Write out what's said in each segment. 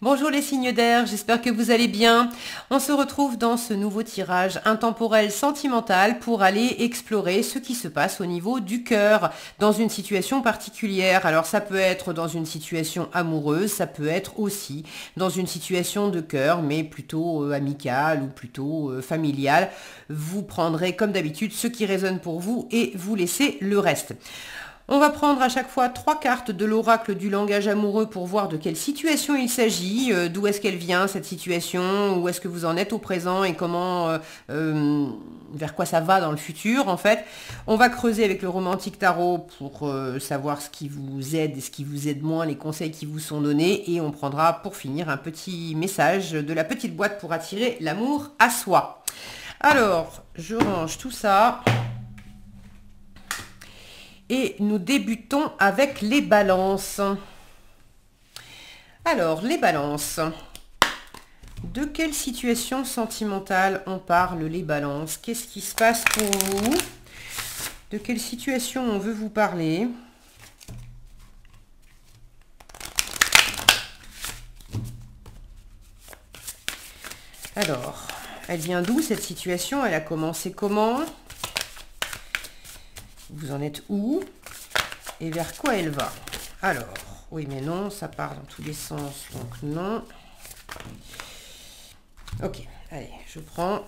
Bonjour les signes d'air, j'espère que vous allez bien. On se retrouve dans ce nouveau tirage intemporel sentimental pour aller explorer ce qui se passe au niveau du cœur dans une situation particulière. Alors ça peut être dans une situation amoureuse, ça peut être aussi dans une situation de cœur, mais plutôt amicale ou plutôt familiale. Vous prendrez comme d'habitude ce qui résonne pour vous et vous laissez le reste. On va prendre à chaque fois 3 cartes de l'oracle du langage amoureux pour voir de quelle situation il s'agit, d'où est-ce qu'elle vient cette situation, où est-ce que vous en êtes au présent et comment, vers quoi ça va dans le futur en fait. On va creuser avec le romantique tarot pour savoir ce qui vous aide et ce qui vous aide moins, les conseils qui vous sont donnés, et on prendra pour finir un petit message de la petite boîte pour attirer l'amour à soi. Alors, je range tout ça. Et nous débutons avec les balances. Alors, les balances. De quelle situation sentimentale on parle, les balances? Qu'est-ce qui se passe pour vous? De quelle situation on veut vous parler? Alors, elle vient d'où cette situation? Elle a commencé comment? Vous en êtes où? Et vers quoi elle va? Alors, oui mais non, ça part dans tous les sens, donc non. Ok, allez, je prends.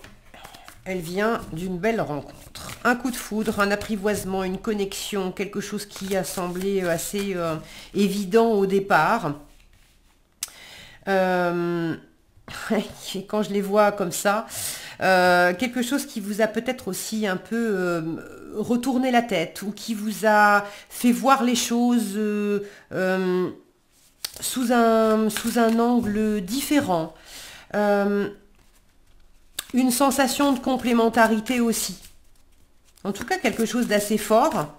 Elle vient d'une belle rencontre. Un coup de foudre, un apprivoisement, une connexion, quelque chose qui a semblé assez évident au départ. Et quand je les vois comme ça, quelque chose qui vous a peut-être aussi un peu retourné la tête ou qui vous a fait voir les choses sous un angle différent. Une sensation de complémentarité aussi. En tout cas, quelque chose d'assez fort.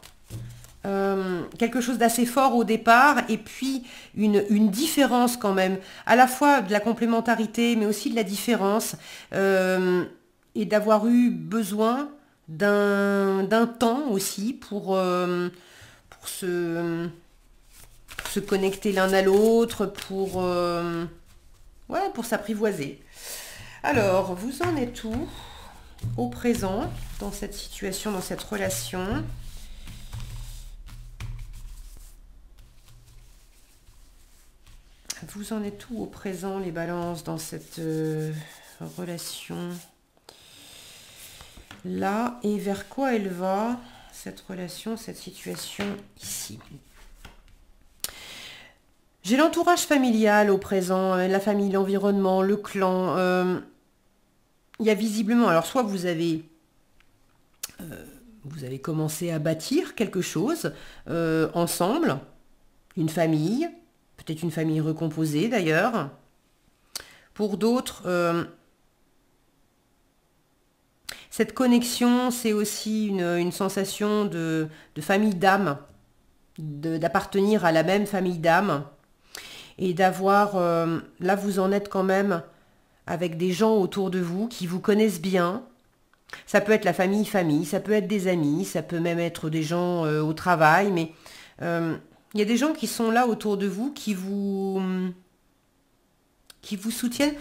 Quelque chose d'assez fort au départ et puis une différence quand même, à la fois de la complémentarité mais aussi de la différence et d'avoir eu besoin d'un temps aussi pour se connecter l'un à l'autre, pour s'apprivoiser. Alors, vous en êtes où au présent dans cette situation, dans cette relation? Vous en êtes où au présent, les balances, dans cette relation là, et vers quoi elle va, cette relation, cette situation ici? J'ai l'entourage familial au présent, la famille, l'environnement, le clan. Il y a visiblement, alors soit vous avez commencé à bâtir quelque chose ensemble, une famille, peut-être une famille recomposée d'ailleurs. Pour d'autres, cette connexion, c'est aussi une sensation de famille d'âme, d'appartenir à la même famille d'âme et d'avoir, là vous en êtes quand même avec des gens autour de vous qui vous connaissent bien. Ça peut être la famille, ça peut être des amis, ça peut même être des gens au travail, mais il y a des gens qui sont là autour de vous, qui vous soutiennent.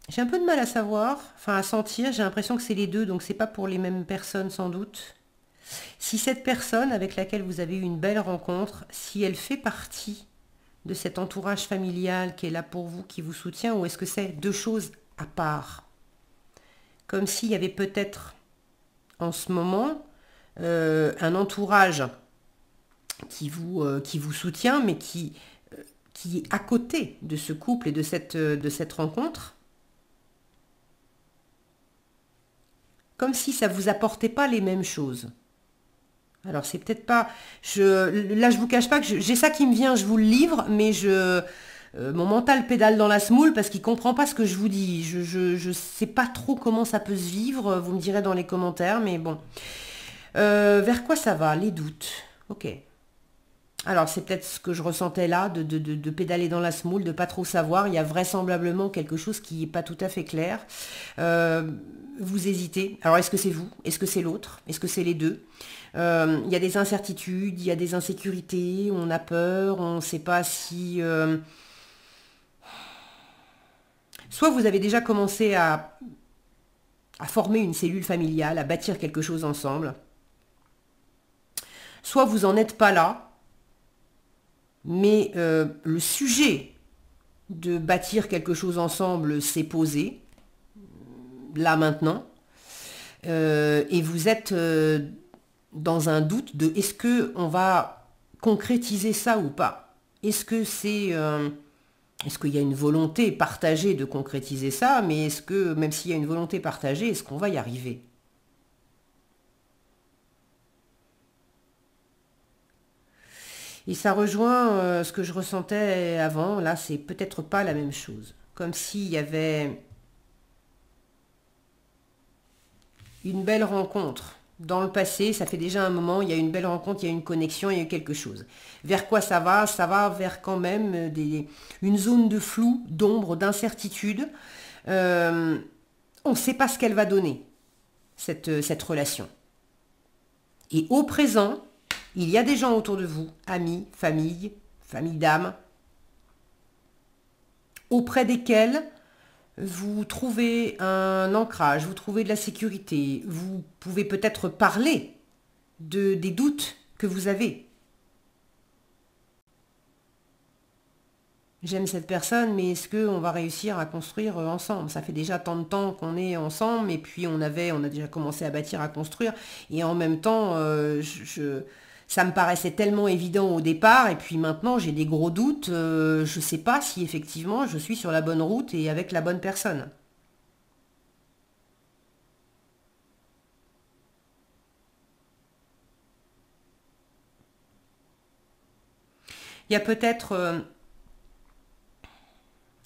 J'ai un peu de mal à savoir, enfin à sentir, j'ai l'impression que c'est les deux, donc c'est pas pour les mêmes personnes sans doute. Si cette personne avec laquelle vous avez eu une belle rencontre, si elle fait partie de cet entourage familial qui est là pour vous, qui vous soutient, ou est-ce que c'est deux choses à part? Comme s'il y avait peut-être en ce moment un entourage qui vous soutient, mais qui est à côté de ce couple et de cette rencontre. Comme si ça ne vous apportait pas les mêmes choses. Alors c'est peut-être pas... Là je vous cache pas que j'ai ça qui me vient, je vous le livre, mais mon mental pédale dans la semoule parce qu'il comprend pas ce que je vous dis. Je sais pas trop comment ça peut se vivre, vous me direz dans les commentaires, mais bon. Vers quoi ça va? Les doutes. Ok. Alors c'est peut-être ce que je ressentais là, de pédaler dans la semoule, de pas trop savoir. Il y a vraisemblablement quelque chose qui n'est pas tout à fait clair. Vous hésitez. Alors est-ce que c'est vous? Est-ce que c'est l'autre? Est-ce que c'est les deux? Il y a des incertitudes, il y a des insécurités, on a peur, on ne sait pas si Soit vous avez déjà commencé à former une cellule familiale, à bâtir quelque chose ensemble. Soit vous n'en êtes pas là, mais le sujet de bâtir quelque chose ensemble s'est posé, là maintenant, et vous êtes dans un doute de est-ce qu'on va concrétiser ça ou pas? Est-ce qu'il y a une volonté partagée de concrétiser ça, mais est-ce que, même s'il y a une volonté partagée, est-ce qu'on va y arriver? Et ça rejoint ce que je ressentais avant. Là, c'est peut-être pas la même chose. Comme s'il y avait une belle rencontre. Dans le passé, ça fait déjà un moment, il y a une belle rencontre, il y a une connexion, il y a quelque chose. Vers quoi ça va? Ça va vers quand même une zone de flou, d'ombre, d'incertitude. On ne sait pas ce qu'elle va donner, cette relation. Et au présent, il y a des gens autour de vous, amis, famille d'âme, auprès desquels vous trouvez un ancrage, vous trouvez de la sécurité, vous pouvez peut-être parler des doutes que vous avez. J'aime cette personne, mais est-ce qu'on va réussir à construire ensemble? Ça fait déjà tant de temps qu'on est ensemble, et puis on a déjà commencé à bâtir, à construire, et en même temps, ça me paraissait tellement évident au départ, et puis maintenant j'ai des gros doutes, je ne sais pas si effectivement je suis sur la bonne route et avec la bonne personne. Il y a peut-être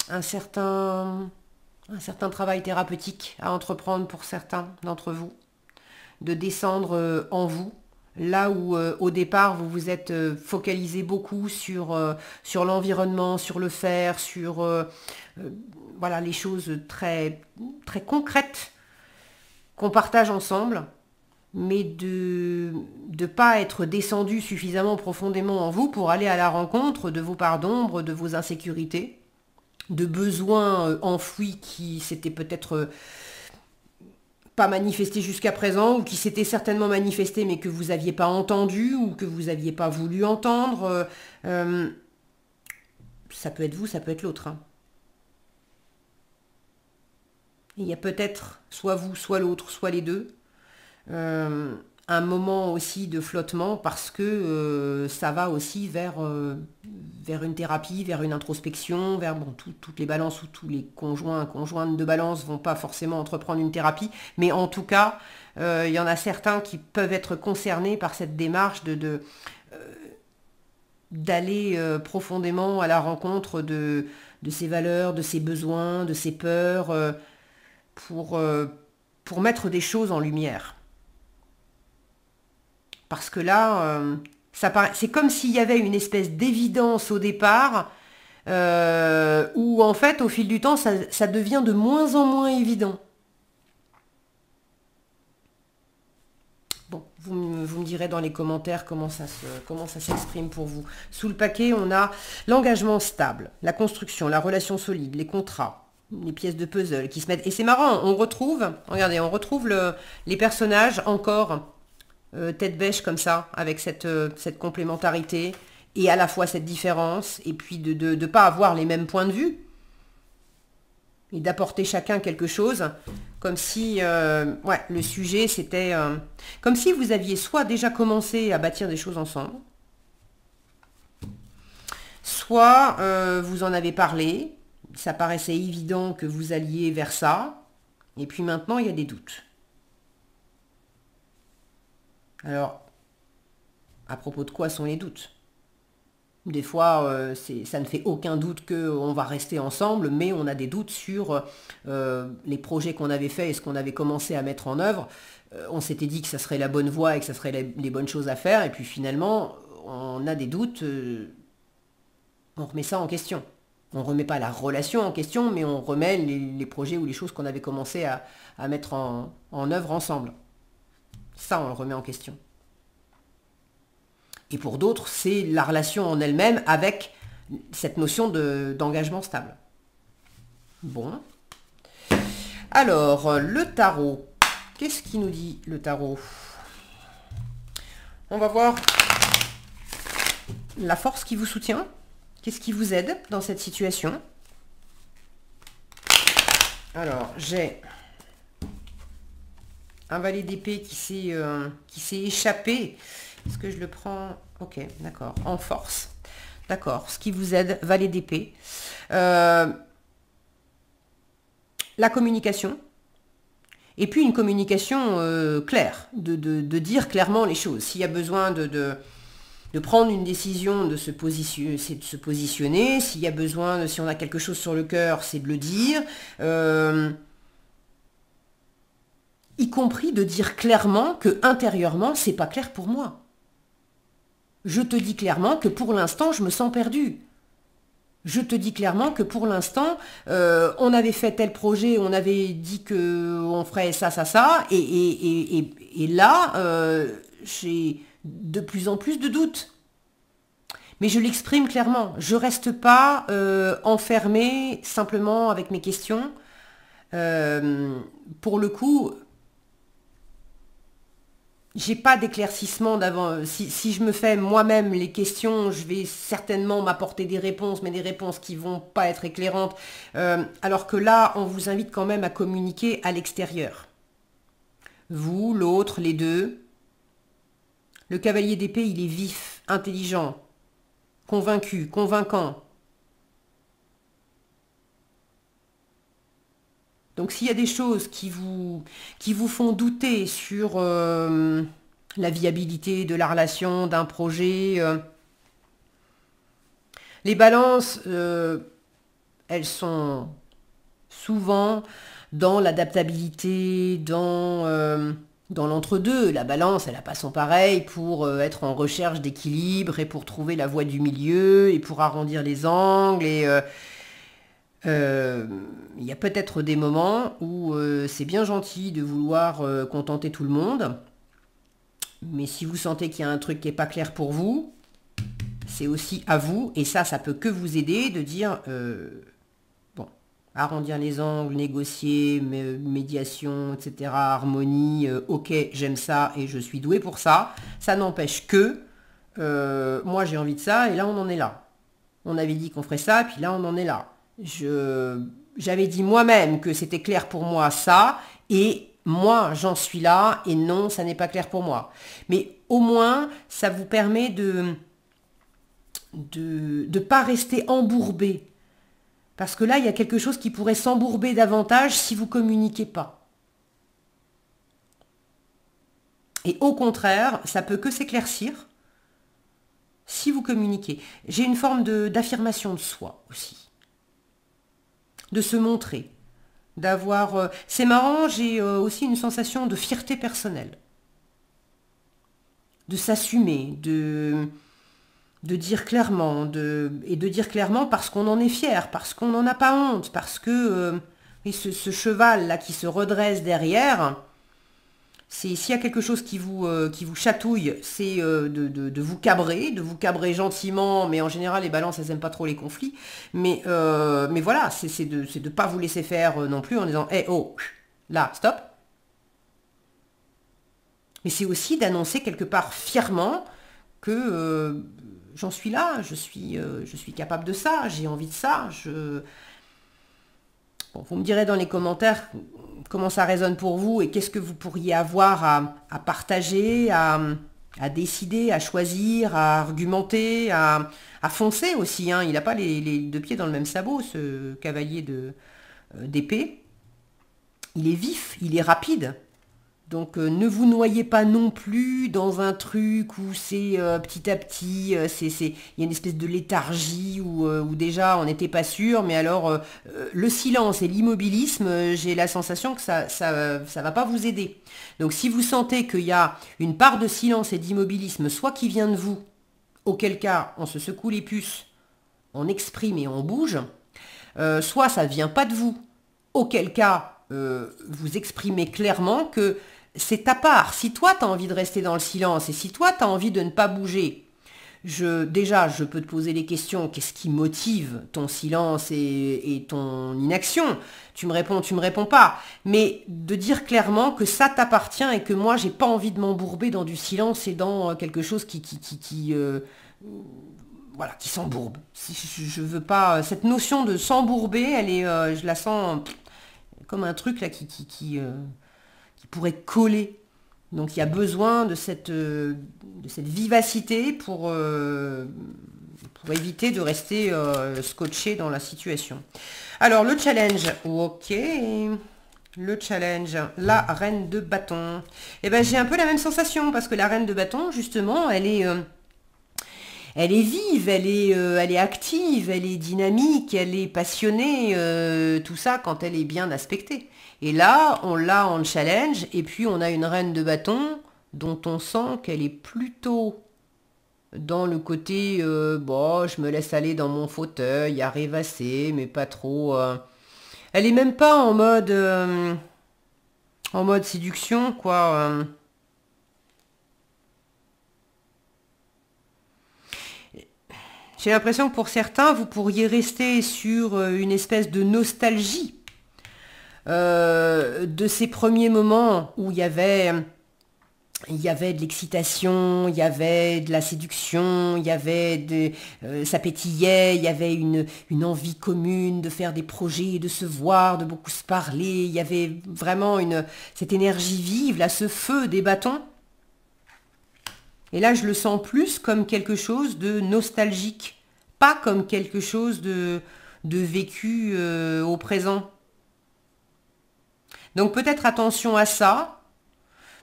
un certain travail thérapeutique à entreprendre pour certains d'entre vous, de descendre en vous, là où au départ vous vous êtes focalisé beaucoup sur l'environnement, sur le faire, sur voilà, les choses très, très concrètes qu'on partage ensemble, mais de ne pas être descendu suffisamment profondément en vous pour aller à la rencontre de vos parts d'ombre, de vos insécurités, de besoins enfouis qui s'étaient peut-être pas manifestés jusqu'à présent, ou qui s'étaient certainement manifestés mais que vous n'aviez pas entendu, ou que vous n'aviez pas voulu entendre. Ça peut être vous, ça peut être l'autre. Hein. Il y a peut-être soit vous, soit l'autre, soit les deux. Un moment aussi de flottement parce que ça va aussi vers une thérapie, vers une introspection, vers toutes les balances ou tous les conjointes de balance vont pas forcément entreprendre une thérapie, mais en tout cas, il y en a certains qui peuvent être concernés par cette démarche d'aller profondément à la rencontre de ses valeurs, de ses besoins, de ses peurs, pour mettre des choses en lumière. Parce que là, c'est comme s'il y avait une espèce d'évidence au départ, où en fait, au fil du temps, ça devient de moins en moins évident. Bon, vous me direz dans les commentaires comment ça s'exprime pour vous. Sous le paquet, on a l'engagement stable, la construction, la relation solide, les contrats, les pièces de puzzle qui se mettent... Et c'est marrant, regardez, on retrouve les personnages encore... tête bêche comme ça, avec cette complémentarité, et à la fois cette différence, et puis de ne pas avoir les mêmes points de vue, et d'apporter chacun quelque chose, comme si le sujet c'était... comme si vous aviez soit déjà commencé à bâtir des choses ensemble, soit vous en avez parlé, ça paraissait évident que vous alliez vers ça, et puis maintenant il y a des doutes. Alors, à propos de quoi sont les doutes? Des fois, ça ne fait aucun doute qu'on va rester ensemble, mais on a des doutes sur les projets qu'on avait faits et ce qu'on avait commencé à mettre en œuvre. On s'était dit que ça serait la bonne voie et que ça serait les bonnes choses à faire, et puis finalement, on a des doutes, on remet ça en question. On ne remet pas la relation en question, mais on remet les projets ou les choses qu'on avait commencé à mettre en œuvre ensemble. Ça, on le remet en question. Et pour d'autres, c'est la relation en elle-même avec cette notion d'engagement stable. Bon. Alors, le tarot. Qu'est-ce qui nous dit le tarot? On va voir la force qui vous soutient. Qu'est-ce qui vous aide dans cette situation? Alors, j'ai un valet d'épée qui s'est échappé. Est-ce que je le prends? Ok, d'accord. En force. D'accord. Ce qui vous aide, valet d'épée. La communication. Et puis une communication claire. De dire clairement les choses. S'il y a besoin de prendre une décision, de se positionner. S'il y a besoin, si on a quelque chose sur le cœur, c'est de le dire. Y compris de dire clairement que intérieurement, c'est pas clair pour moi. Je te dis clairement que pour l'instant, je me sens perdue. Je te dis clairement que pour l'instant, on avait fait tel projet, on avait dit qu'on ferait ça, ça, ça, et là, j'ai de plus en plus de doutes. Mais je l'exprime clairement. Je reste pas enfermée simplement avec mes questions. Pour le coup, j'ai pas d'éclaircissement d'avant. Si je me fais moi-même les questions, je vais certainement m'apporter des réponses, mais des réponses qui vont pas être éclairantes. Alors que là, on vous invite quand même à communiquer à l'extérieur. Vous, l'autre, les deux. Le cavalier d'épée, il est vif, intelligent, convaincu, convaincant. Donc s'il y a des choses qui vous font douter sur la viabilité de la relation, d'un projet, les balances, elles sont souvent dans l'adaptabilité, dans l'entre-deux. La balance, elle n'a pas son pareil pour être en recherche d'équilibre et pour trouver la voie du milieu et pour arrondir les angles et... il y a peut-être des moments où c'est bien gentil de vouloir contenter tout le monde, mais si vous sentez qu'il y a un truc qui n'est pas clair pour vous, c'est aussi à vous, et ça peut que vous aider de dire, bon, arrondir les angles, négocier, médiation, etc., harmonie, ok, j'aime ça et je suis doué pour ça, ça n'empêche que, moi j'ai envie de ça, et là on en est là. On avait dit qu'on ferait ça, puis là on en est là. J'avais dit moi-même que c'était clair pour moi ça, et moi j'en suis là, et non, ça n'est pas clair pour moi. Mais au moins, ça vous permet de pas rester embourbé. Parce que là, il y a quelque chose qui pourrait s'embourber davantage si vous communiquez pas. Et au contraire, ça peut que s'éclaircir si vous communiquez. J'ai une forme d'affirmation de soi aussi. De se montrer, d'avoir... c'est marrant, j'ai aussi une sensation de fierté personnelle, de s'assumer, de dire clairement, et de dire clairement parce qu'on en est fier, parce qu'on n'en a pas honte, parce que et ce cheval-là qui se redresse derrière, s'il y a quelque chose qui vous chatouille, c'est de vous cabrer gentiment, mais en général les balances elles n'aiment pas trop les conflits, mais voilà, c'est de pas vous laisser faire non plus en disant hey, oh, là, stop. Mais c'est aussi d'annoncer quelque part fièrement que j'en suis là, je suis capable de ça, j'ai envie de ça, Bon, vous me direz dans les commentaires comment ça résonne pour vous et qu'est-ce que vous pourriez avoir à partager, à décider, à choisir, à argumenter, à foncer aussi. Hein. Il n'a pas les deux pieds dans le même sabot, ce cavalier d'épée. Il est vif, il est rapide. Donc ne vous noyez pas non plus dans un truc où c'est petit à petit, il y a une espèce de léthargie où déjà on n'était pas sûr, mais alors le silence et l'immobilisme, j'ai la sensation que ça va pas vous aider. Donc si vous sentez qu'il y a une part de silence et d'immobilisme, soit qui vient de vous, auquel cas on se secoue les puces, on exprime et on bouge, soit ça ne vient pas de vous, auquel cas vous exprimez clairement que c'est ta part. Si toi, tu as envie de rester dans le silence et si toi, tu as envie de ne pas bouger, Déjà, je peux te poser les questions, qu'est-ce qui motive ton silence et ton inaction? Tu me réponds pas. Mais de dire clairement que ça t'appartient et que moi, j'ai pas envie de m'embourber dans du silence et dans quelque chose voilà, qui s'embourbe. Je veux pas. Cette notion de s'embourber, je la sens comme un truc là qui pourrait coller. Donc il y a besoin de cette vivacité pour éviter de rester scotché dans la situation. Alors le challenge, ok. Le challenge, la reine de bâton. Eh ben j'ai un peu la même sensation parce que la reine de bâton, justement, elle est vive, elle est active, elle est dynamique, elle est passionnée, tout ça quand elle est bien aspectée. Et là, on l'a en challenge, et puis on a une reine de bâton dont on sent qu'elle est plutôt dans le côté, bon, je me laisse aller dans mon fauteuil, à rêvasser, mais pas trop. Elle est même pas en mode séduction, quoi. J'ai l'impression que pour certains, vous pourriez rester sur une espèce de nostalgie de ces premiers moments où il y avait de l'excitation, il y avait de la séduction, ça pétillait, il y avait une envie commune de faire des projets, de se voir, de beaucoup se parler, il y avait vraiment cette énergie vive, là, ce feu des bâtons. Et là, je le sens plus comme quelque chose de nostalgique, pas comme quelque chose de vécu au présent. Donc peut-être attention à ça.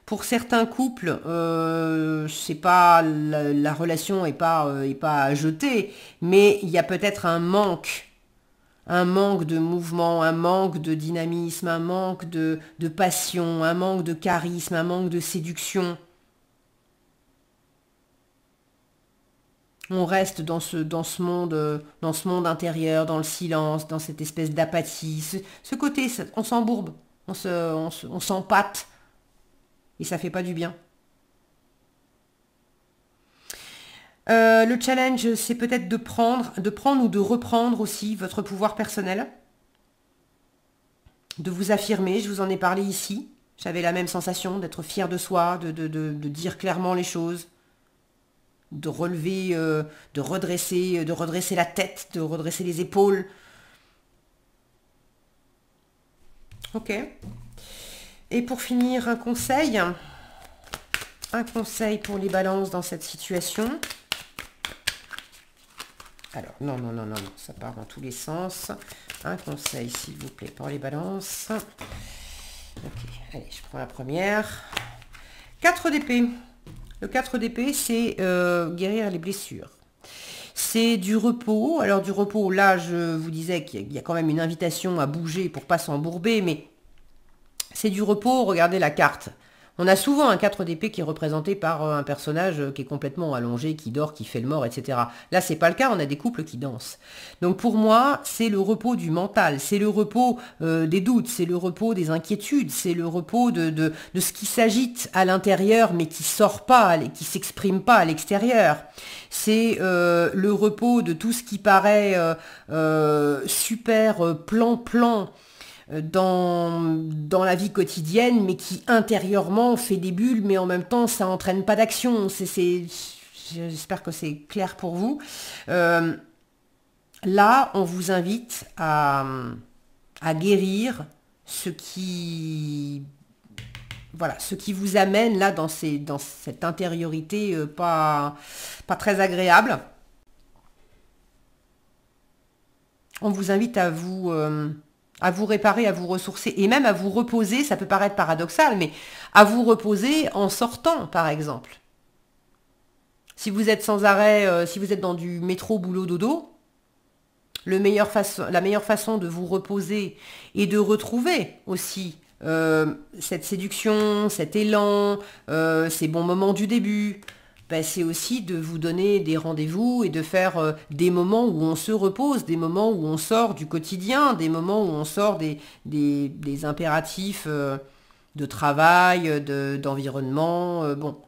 Pour certains couples, c'est pas la relation est pas à jeter, mais il y a peut-être un manque de mouvement, un manque de dynamisme, un manque de passion, un manque de charisme, un manque de séduction. On reste dans ce monde intérieur, dans le silence, dans cette espèce d'apathie. Ce côté, on s'embourbe, on s'empâte. Et ça fait pas du bien. Le challenge, c'est peut-être de prendre ou de reprendre aussi votre pouvoir personnel. De vous affirmer, je vous en ai parlé ici. J'avais la même sensation d'être fier de soi, de dire clairement les choses. De relever, de redresser la tête, de redresser les épaules. Ok. Et pour finir, un conseil pour les balances dans cette situation. Alors, non, ça part dans tous les sens. Un conseil, s'il vous plaît, pour les balances. Ok, allez, je prends la première. 4 d'épée. Le 4 d'épée, c'est guérir les blessures. C'est du repos. Alors du repos, là, je vous disais qu'il y a quand même une invitation à bouger pour pas s'embourber, mais c'est du repos. Regardez la carte. On a souvent un 4 d'épée qui est représenté par un personnage qui est complètement allongé, qui dort, qui fait le mort, etc. Là, c'est pas le cas, on a des couples qui dansent. Donc pour moi, c'est le repos du mental, c'est le repos des doutes, c'est le repos des inquiétudes, c'est le repos de ce qui s'agite à l'intérieur, mais qui sort pas, qui s'exprime pas à l'extérieur. C'est le repos de tout ce qui paraît super plan-plan, dans la vie quotidienne, mais qui intérieurement fait des bulles, mais en même temps, ça entraîne pas d'action. J'espère que c'est clair pour vous. Là, on vous invite à guérir ce qui vous amène là dans cette intériorité pas très agréable. On vous invite à vous réparer, à vous ressourcer et même à vous reposer, ça peut paraître paradoxal, mais à vous reposer en sortant, par exemple. Si vous êtes sans arrêt, si vous êtes dans du métro, boulot, dodo, la meilleure façon de vous reposer et de retrouver aussi cette séduction, cet élan, ces bons moments du début, ben, c'est aussi de vous donner des rendez-vous et de faire des moments où on se repose, des moments où on sort du quotidien, des moments où on sort des impératifs de travail, d'environnement. Bon.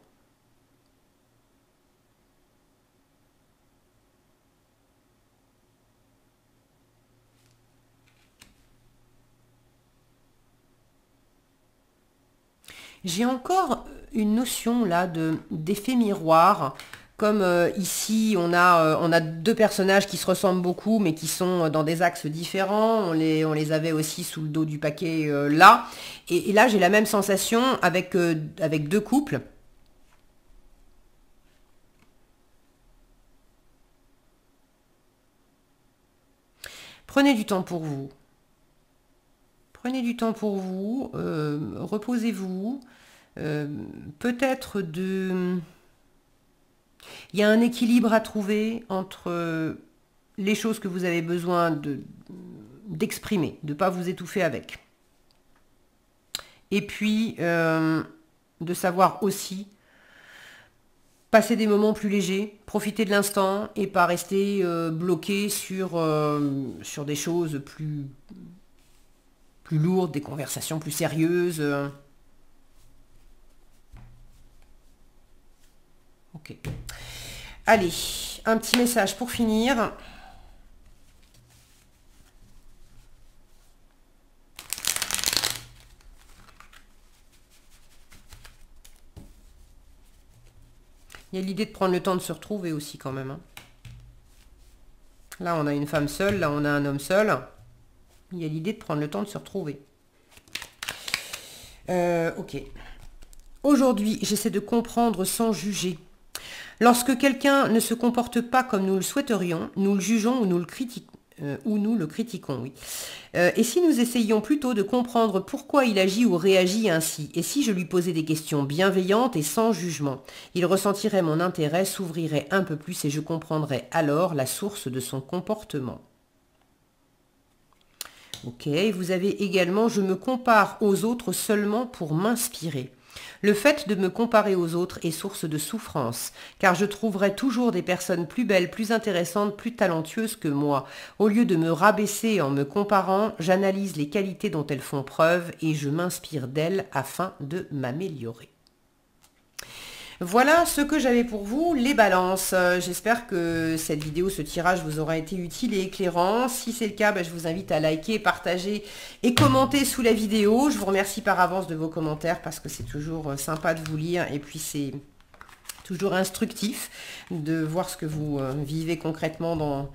J'ai encore une notion là d'effet miroir. Comme ici, on a deux personnages qui se ressemblent beaucoup, mais qui sont dans des axes différents. On les avait aussi sous le dos du paquet là. Et là, j'ai la même sensation avec deux couples. Prenez du temps pour vous. Prenez du temps pour vous. Reposez-vous. Peut-être il y a un équilibre à trouver entre les choses que vous avez besoin d'exprimer, de ne pas vous étouffer avec. Et puis, de savoir aussi passer des moments plus légers, profiter de l'instant et pas rester bloqué sur des choses plus lourdes, des conversations plus sérieuses. Ok. Allez, un petit message pour finir. Il y a l'idée de prendre le temps de se retrouver aussi quand même. Hein. Là, on a une femme seule, là, on a un homme seul. Il y a l'idée de prendre le temps de se retrouver. Ok. Aujourd'hui, j'essaie de comprendre sans juger. Lorsque quelqu'un ne se comporte pas comme nous le souhaiterions, nous le jugeons ou nous le critiquons. Oui. Et si nous essayions plutôt de comprendre pourquoi il agit ou réagit ainsi, et si je lui posais des questions bienveillantes et sans jugement, il ressentirait mon intérêt, s'ouvrirait un peu plus et je comprendrais alors la source de son comportement. Ok, vous avez également « Je me compare aux autres seulement pour m'inspirer ». Le fait de me comparer aux autres est source de souffrance, car je trouverai toujours des personnes plus belles, plus intéressantes, plus talentueuses que moi. Au lieu de me rabaisser en me comparant, j'analyse les qualités dont elles font preuve et je m'inspire d'elles afin de m'améliorer. Voilà ce que j'avais pour vous, les balances. J'espère que cette vidéo, ce tirage vous aura été utile et éclairant. Si c'est le cas, je vous invite à liker, partager et commenter sous la vidéo. Je vous remercie par avance de vos commentaires parce que c'est toujours sympa de vous lire et puis c'est toujours instructif de voir ce que vous vivez concrètement dans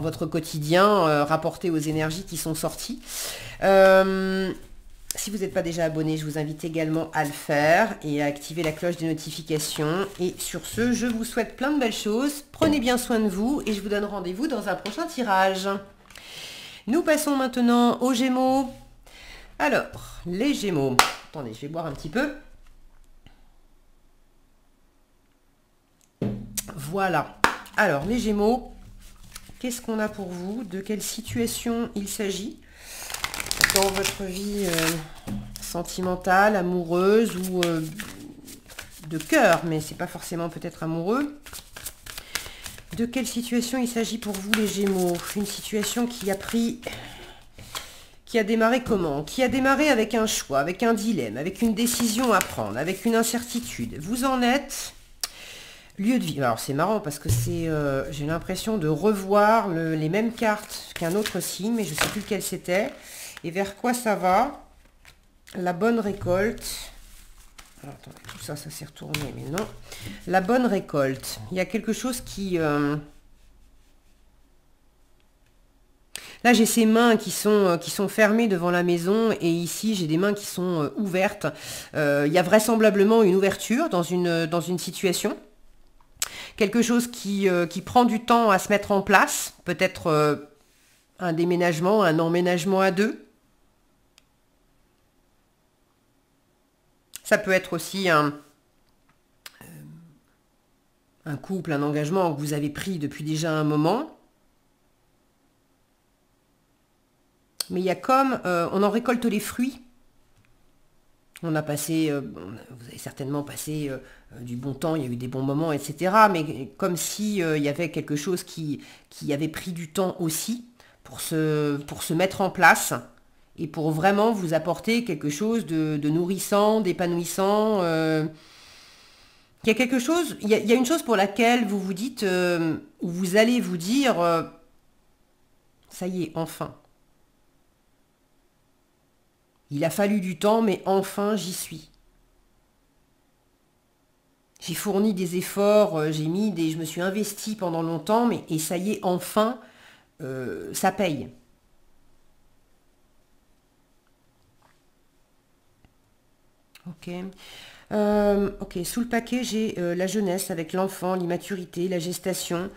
votre quotidien, rapporté aux énergies qui sont sorties. Si vous n'êtes pas déjà abonné, je vous invite également à le faire et à activer la cloche des notifications. Et sur ce, je vous souhaite plein de belles choses. Prenez bien soin de vous et je vous donne rendez-vous dans un prochain tirage. Nous passons maintenant aux Gémeaux. Alors, les Gémeaux. Attendez, je vais boire un petit peu. Voilà. Alors, les Gémeaux, qu'est-ce qu'on a pour vous? De quelle situation il s'agit dans votre vie sentimentale, amoureuse ou de cœur, mais c'est pas forcément peut-être amoureux. De quelle situation il s'agit pour vous les Gémeaux? Une situation qui a démarré comment? Qui a démarré avec un choix, avec un dilemme, avec une décision à prendre, avec une incertitude. Vous en êtes lieu de vie. Alors c'est marrant parce que j'ai l'impression de revoir les mêmes cartes qu'un autre signe, mais je ne sais plus lequel c'était. Et vers quoi ça va? La bonne récolte. Alors, attendez, tout ça, ça s'est retourné, mais non. La bonne récolte. Il y a quelque chose qui... Là, j'ai ces mains qui sont fermées devant la maison et ici, j'ai des mains qui sont ouvertes. Il y a vraisemblablement une ouverture dans une situation. Quelque chose qui prend du temps à se mettre en place. Peut-être un déménagement, un emménagement à deux. Ça peut être aussi un couple, un engagement que vous avez pris depuis déjà un moment. Mais il y a comme... on en récolte les fruits. On a passé... vous avez certainement passé du bon temps, il y a eu des bons moments, etc. Mais comme si il y avait quelque chose qui avait pris du temps aussi pour se mettre en place. Et pour vraiment vous apporter quelque chose de nourrissant, d'épanouissant. Il y a quelque chose, il y a une chose pour laquelle vous vous dites, ou vous allez vous dire, ça y est, enfin. Il a fallu du temps, mais enfin j'y suis. J'ai fourni des efforts, je me suis investie pendant longtemps, mais et ça y est, enfin, ça paye. Ok. Ok, sous le paquet, j'ai la jeunesse avec l'enfant, l'immaturité, la gestation.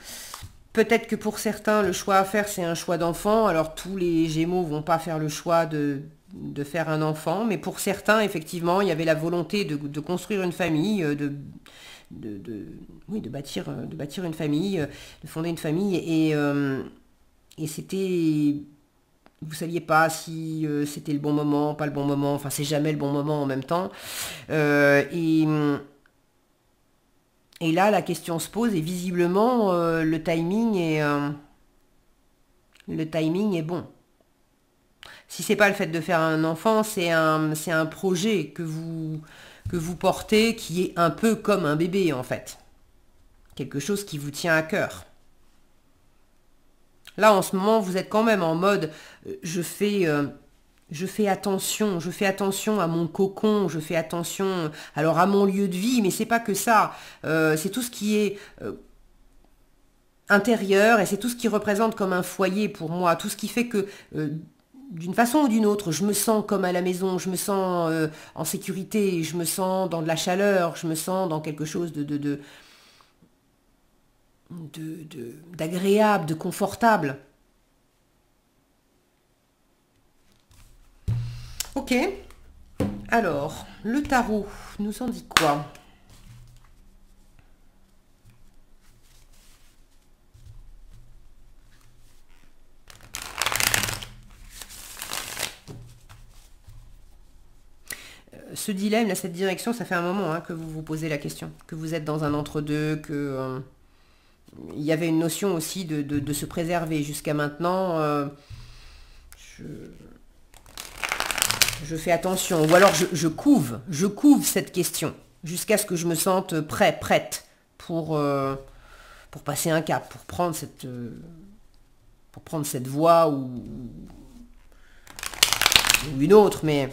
Peut-être que pour certains, le choix à faire, c'est un choix d'enfant. Alors tous les Gémeaux vont pas faire le choix de faire un enfant, mais pour certains, effectivement, il y avait la volonté de construire une famille, oui, de bâtir une famille, de fonder une famille, et c'était, vous saviez pas si c'était le bon moment, pas le bon moment, enfin c'est jamais le bon moment en même temps. Euh, et, et là, la question se pose, et visiblement, le timing est bon. Si c'est pas le fait de faire un enfant, c'est un projet que vous portez qui est un peu comme un bébé en fait. Quelque chose qui vous tient à cœur. Là, en ce moment, vous êtes quand même en mode je fais attention à mon cocon, je fais attention alors à mon lieu de vie, mais c'est pas que ça. C'est tout ce qui est intérieur et c'est tout ce qui représente comme un foyer pour moi, tout ce qui fait que d'une façon ou d'une autre, je me sens comme à la maison, je me sens en sécurité, je me sens dans de la chaleur, je me sens dans quelque chose d'agréable, de confortable. Ok, alors, le tarot nous en dit quoi? Ce dilemme, là, cette direction, ça fait un moment hein, que vous vous posez la question, que vous êtes dans un entre-deux, que il y avait une notion aussi de se préserver. Jusqu'à maintenant, je, je fais attention, ou alors je couve cette question, jusqu'à ce que je me sente prête, pour passer un cap, pour prendre cette voie ou une autre, mais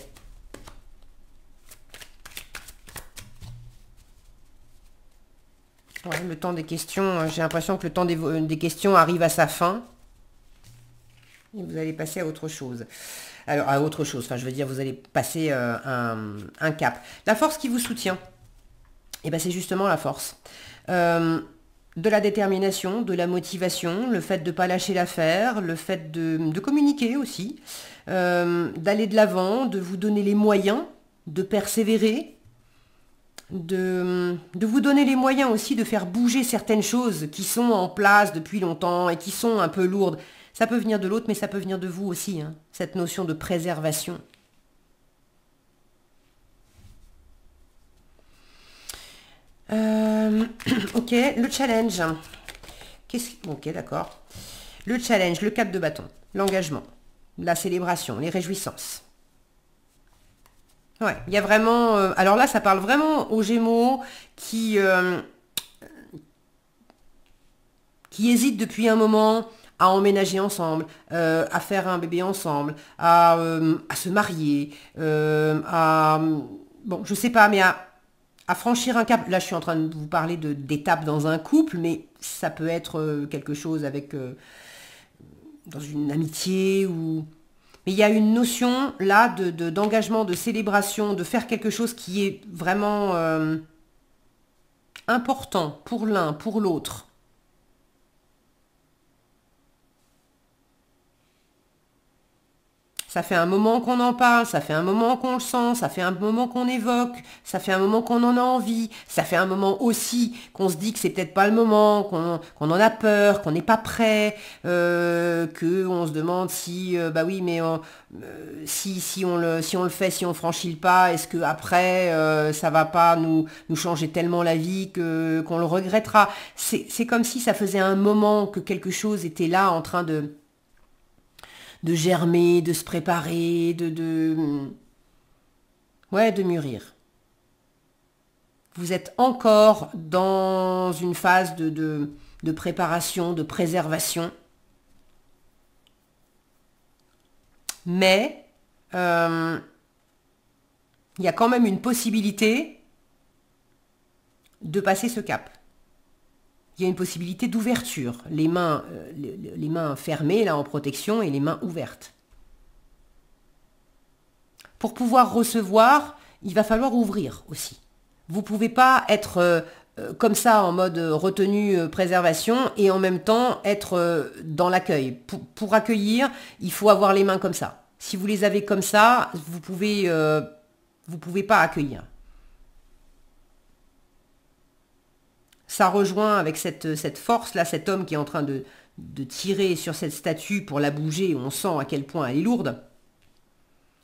ouais, le temps des questions, j'ai l'impression que le temps des questions arrive à sa fin. Et vous allez passer à autre chose. Alors, à autre chose, enfin je veux dire, vous allez passer un cap. La force qui vous soutient, eh ben, c'est justement la force. De la détermination, de la motivation, le fait de ne pas lâcher l'affaire, le fait de communiquer aussi, d'aller de l'avant, de vous donner les moyens, de persévérer, de vous donner les moyens aussi de faire bouger certaines choses qui sont en place depuis longtemps et qui sont un peu lourdes. Ça peut venir de l'autre, mais ça peut venir de vous aussi, hein, cette notion de préservation. Ok, le challenge. Ok, d'accord. Le challenge, le 4 de bâton, l'engagement, la célébration, les réjouissances. Ouais, il y a vraiment... alors là, ça parle vraiment aux Gémeaux qui hésitent depuis un moment à emménager ensemble, à faire un bébé ensemble, à se marier, bon, je sais pas, mais à franchir un cap. Là, je suis en train de vous parler d'étapes dans un couple, mais ça peut être quelque chose avec... dans une amitié ou... Mais il y a une notion là d'engagement, de célébration, de faire quelque chose qui est vraiment important pour l'un, pour l'autre. Ça fait un moment qu'on en parle, ça fait un moment qu'on le sent, ça fait un moment qu'on évoque, ça fait un moment qu'on en a envie, ça fait un moment aussi qu'on se dit que c'est peut-être pas le moment, qu'on en a peur, qu'on n'est pas prêt, qu'on se demande si, bah oui, mais si on le fait, si on franchit le pas, est-ce que après ça va pas nous changer tellement la vie qu'on le regrettera. C'est comme si ça faisait un moment que quelque chose était là en train de germer, de se préparer, ouais, de mûrir. Vous êtes encore dans une phase de préparation, de préservation. Mais il y a quand même une possibilité de passer ce cap. Il y a une possibilité d'ouverture. Les mains fermées, là, en protection, et les mains ouvertes. Pour pouvoir recevoir, il va falloir ouvrir aussi. Vous ne pouvez pas être comme ça en mode retenue préservation et en même temps être dans l'accueil. Pour accueillir, il faut avoir les mains comme ça. Si vous les avez comme ça, vous pouvez pas accueillir. Ça rejoint avec cette force-là, cet homme qui est en train de tirer sur cette statue pour la bouger, on sent à quel point elle est lourde.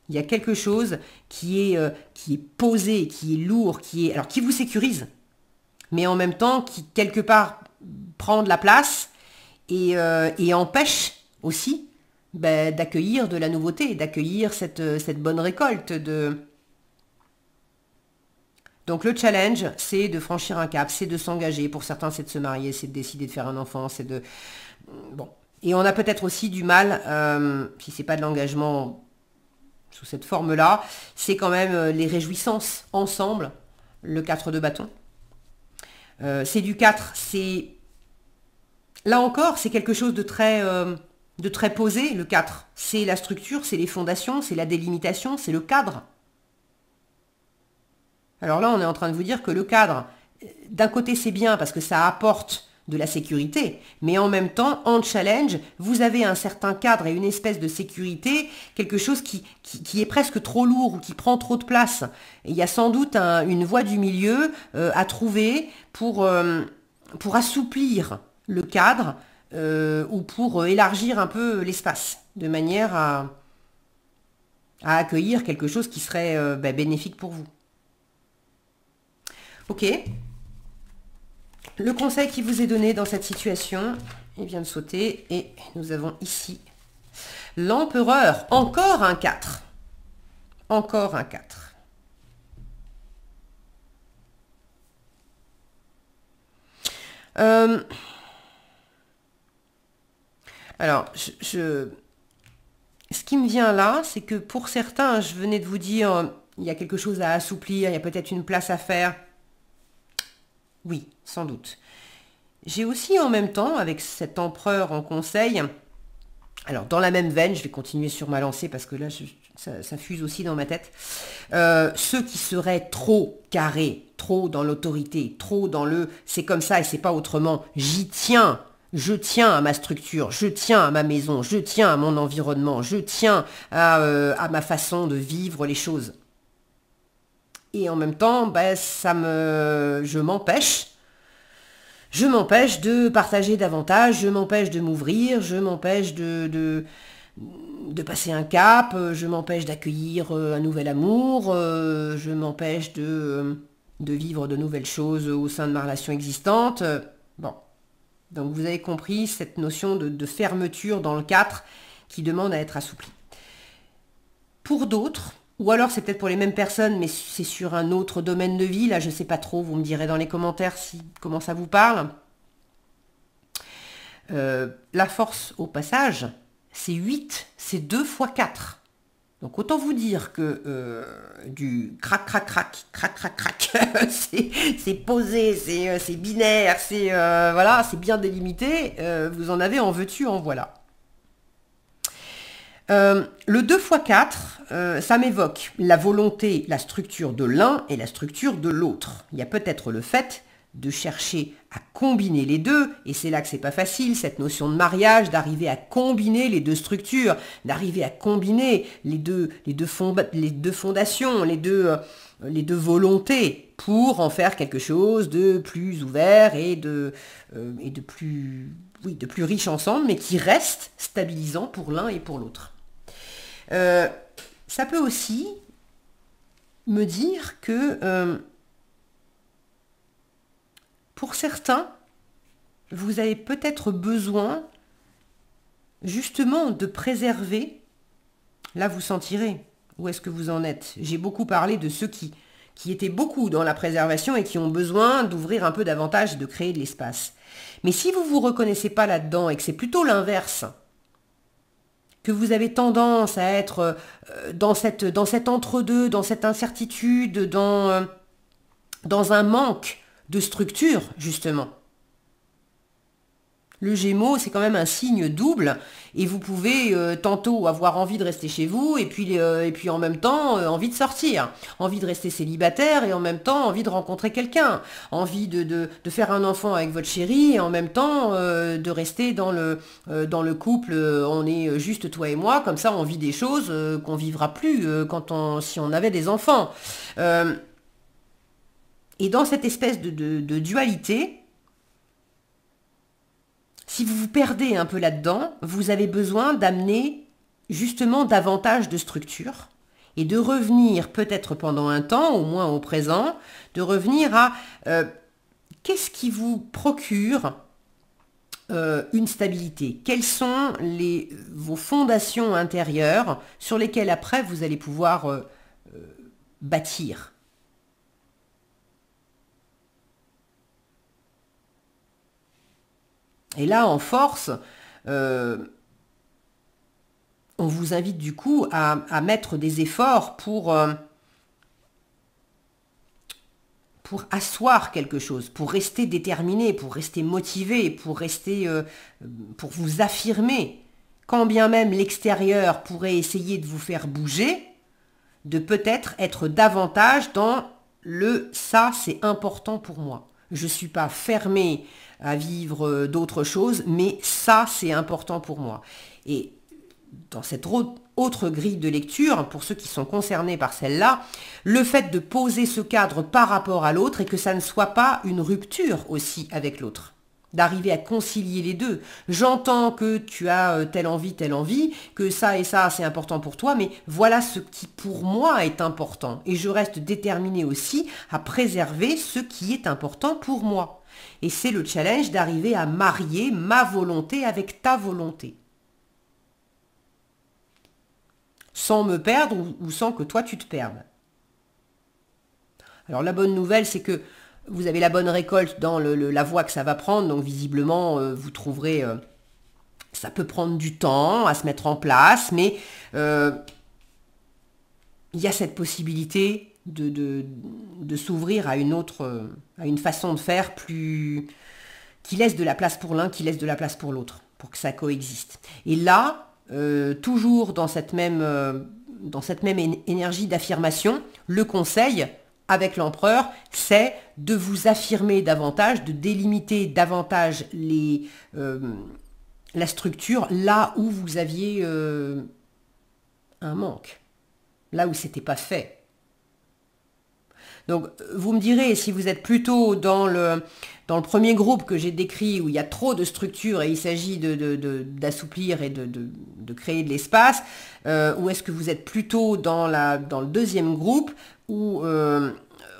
Il y a quelque chose qui est posé, qui est lourd, qui vous sécurise, mais en même temps qui, quelque part, prend de la place et empêche aussi d'accueillir de la nouveauté, d'accueillir cette bonne récolte. Donc le challenge, c'est de franchir un cap, c'est de s'engager. Pour certains, c'est de se marier, c'est de décider de faire un enfant, c'est de... Bon. Et on a peut-être aussi du mal, si c'est pas de l'engagement sous cette forme-là, c'est quand même les réjouissances ensemble, le 4 de bâton. C'est du 4, c'est... Là encore, c'est quelque chose de très posé, le 4. C'est la structure, c'est les fondations, c'est la délimitation, c'est le cadre. Alors là, on est en train de vous dire que le cadre, d'un côté, c'est bien parce que ça apporte de la sécurité, mais en même temps, en challenge, vous avez un certain cadre et une espèce de sécurité, quelque chose qui est presque trop lourd ou qui prend trop de place. Et il y a sans doute une voie du milieu à trouver pour assouplir le cadre ou pour élargir un peu l'espace, de manière à accueillir quelque chose qui serait bénéfique pour vous. Ok. Le conseil qui vous est donné dans cette situation, il vient de sauter et nous avons ici l'empereur, encore un 4. Encore un 4. Alors, ce qui me vient là, c'est que pour certains, je venais de vous dire, il y a quelque chose à assouplir, il y a peut-être une place à faire. Oui, sans doute. J'ai aussi en même temps, avec cet empereur en conseil, alors dans la même veine, je vais continuer sur ma lancée parce que là, ça fuse aussi dans ma tête, ceux qui seraient trop carrés, trop dans l'autorité, trop dans le « c'est comme ça et c'est pas autrement, j'y tiens ». Je tiens à ma structure, je tiens à ma maison, je tiens à mon environnement, je tiens à ma façon de vivre les choses. Et en même temps, je m'empêche de partager davantage, je m'empêche de m'ouvrir, je m'empêche de passer un cap, je m'empêche d'accueillir un nouvel amour, je m'empêche de vivre de nouvelles choses au sein de ma relation existante. Bon. Donc vous avez compris cette notion de fermeture dans le 4 qui demande à être assouplie. Pour d'autres, ou alors c'est peut-être pour les mêmes personnes, mais c'est sur un autre domaine de vie, là je ne sais pas trop, vous me direz dans les commentaires comment ça vous parle. La force au passage, c'est 8, c'est 2 fois 4. Donc autant vous dire que du crac, crac, crac, crac, crac, crac, c'est posé, c'est binaire, voilà, c'est bien délimité, vous en avez en veux-tu, en voilà. Le 2 fois 4, ça m'évoque la volonté, la structure de l'un et la structure de l'autre. Il y a peut-être le fait de chercher à combiner les deux, et c'est là que c'est pas facile, cette notion de mariage, d'arriver à combiner les deux structures, d'arriver à combiner les deux fondations, les deux volontés, pour en faire quelque chose de plus ouvert et de plus riche ensemble, mais qui reste stabilisant pour l'un et pour l'autre. Ça peut aussi me dire que pour certains, vous avez peut-être besoin justement de préserver, là vous sentirez où est-ce que vous en êtes. J'ai beaucoup parlé de ceux qui étaient beaucoup dans la préservation et qui ont besoin d'ouvrir un peu davantage et de créer de l'espace. Mais si vous ne vous reconnaissez pas là-dedans et que c'est plutôt l'inverse, que vous avez tendance à être dans cet entre-deux, dans cette incertitude, dans un manque de structure, justement. Le Gémeaux, c'est quand même un signe double et vous pouvez tantôt avoir envie de rester chez vous et puis en même temps envie de sortir, envie de rester célibataire et en même temps envie de rencontrer quelqu'un, envie de faire un enfant avec votre chéri et en même temps de rester dans le couple, on est juste toi et moi, comme ça on vit des choses qu'on vivra plus si on avait des enfants. Et dans cette espèce de dualité, si vous vous perdez un peu là-dedans, vous avez besoin d'amener justement davantage de structure et de revenir peut-être pendant un temps, au moins au présent, de revenir à qu'est-ce qui vous procure une stabilité. Quelles sont vos fondations intérieures sur lesquelles après vous allez pouvoir bâtir. Et là, en force, on vous invite du coup à mettre des efforts pour asseoir quelque chose, pour rester déterminé, pour rester motivé, pour vous affirmer. Quand bien même l'extérieur pourrait essayer de vous faire bouger, de peut-être être davantage dans le « ça, c'est important pour moi ». Je ne suis pas fermée à vivre d'autres choses, mais ça, c'est important pour moi. Et dans cette autre grille de lecture, pour ceux qui sont concernés par celle-là, le fait de poser ce cadre par rapport à l'autre et que ça ne soit pas une rupture aussi avec l'autre. D'arriver à concilier les deux. J'entends que tu as telle envie, que ça et ça c'est important pour toi, mais voilà ce qui pour moi est important. Et je reste déterminée aussi à préserver ce qui est important pour moi. Et c'est le challenge d'arriver à marier ma volonté avec ta volonté. Sans me perdre ou sans que toi tu te perdes. Alors la bonne nouvelle c'est que vous avez la bonne récolte dans la voie que ça va prendre, donc visiblement vous trouverez, ça peut prendre du temps à se mettre en place, mais il y a cette possibilité de s'ouvrir à une façon de faire qui laisse de la place pour l'un, qui laisse de la place pour l'autre, pour que ça coexiste. Et là, toujours dans cette même énergie d'affirmation, le conseil avec l'empereur, c'est de vous affirmer davantage, de délimiter davantage la structure là où vous aviez un manque, là où c'était pas fait. Donc vous me direz si vous êtes plutôt dans le premier groupe que j'ai décrit où il y a trop de structure et il s'agit d'assouplir et de créer de l'espace, ou est-ce que vous êtes plutôt dans le deuxième groupe où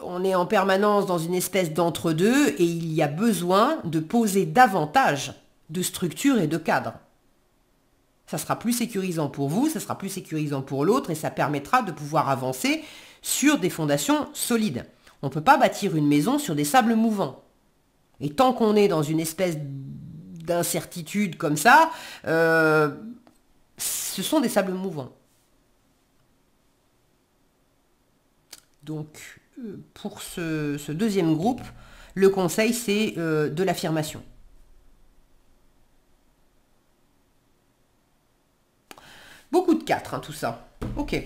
on est en permanence dans une espèce d'entre-deux et il y a besoin de poser davantage de structure et de cadre. Ça sera plus sécurisant pour vous, ça sera plus sécurisant pour l'autre et ça permettra de pouvoir avancer sur des fondations solides. On ne peut pas bâtir une maison sur des sables mouvants. Et tant qu'on est dans une espèce d'incertitude comme ça, ce sont des sables mouvants. Donc, pour ce deuxième groupe, le conseil, c'est de l'affirmation. Beaucoup de 4, hein, tout ça. Ok.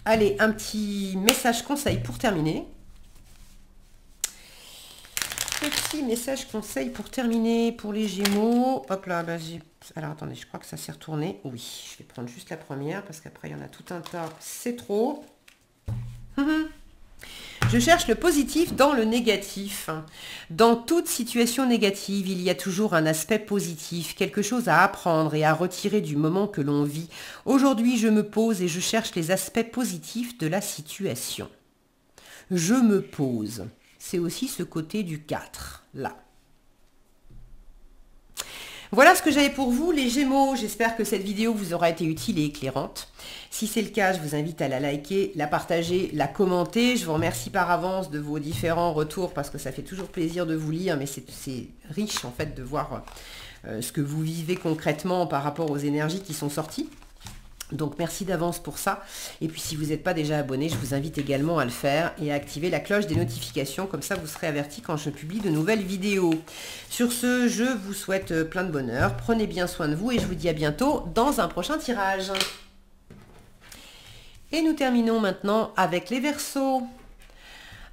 Allez, un petit message conseil pour terminer. Petit message conseil pour terminer pour les Gémeaux. Hop là, bah alors attendez, je crois que ça s'est retourné. Oui, je vais prendre juste la première parce qu'après il y en a tout un tas. C'est trop. Je cherche le positif dans le négatif. Dans toute situation négative, il y a toujours un aspect positif, quelque chose à apprendre et à retirer du moment que l'on vit. Aujourd'hui, je me pose et je cherche les aspects positifs de la situation. Je me pose. C'est aussi ce côté du 4, là. Voilà ce que j'avais pour vous, les Gémeaux. J'espère que cette vidéo vous aura été utile et éclairante. Si c'est le cas, je vous invite à la liker, la partager, la commenter. Je vous remercie par avance de vos différents retours parce que ça fait toujours plaisir de vous lire, mais c'est riche en fait de voir ce que vous vivez concrètement par rapport aux énergies qui sont sorties. Donc merci d'avance pour ça. Et puis si vous n'êtes pas déjà abonné, je vous invite également à le faire et à activer la cloche des notifications. Comme ça, vous serez averti quand je publie de nouvelles vidéos. Sur ce, je vous souhaite plein de bonheur. Prenez bien soin de vous et je vous dis à bientôt dans un prochain tirage. Et nous terminons maintenant avec les Verseaux.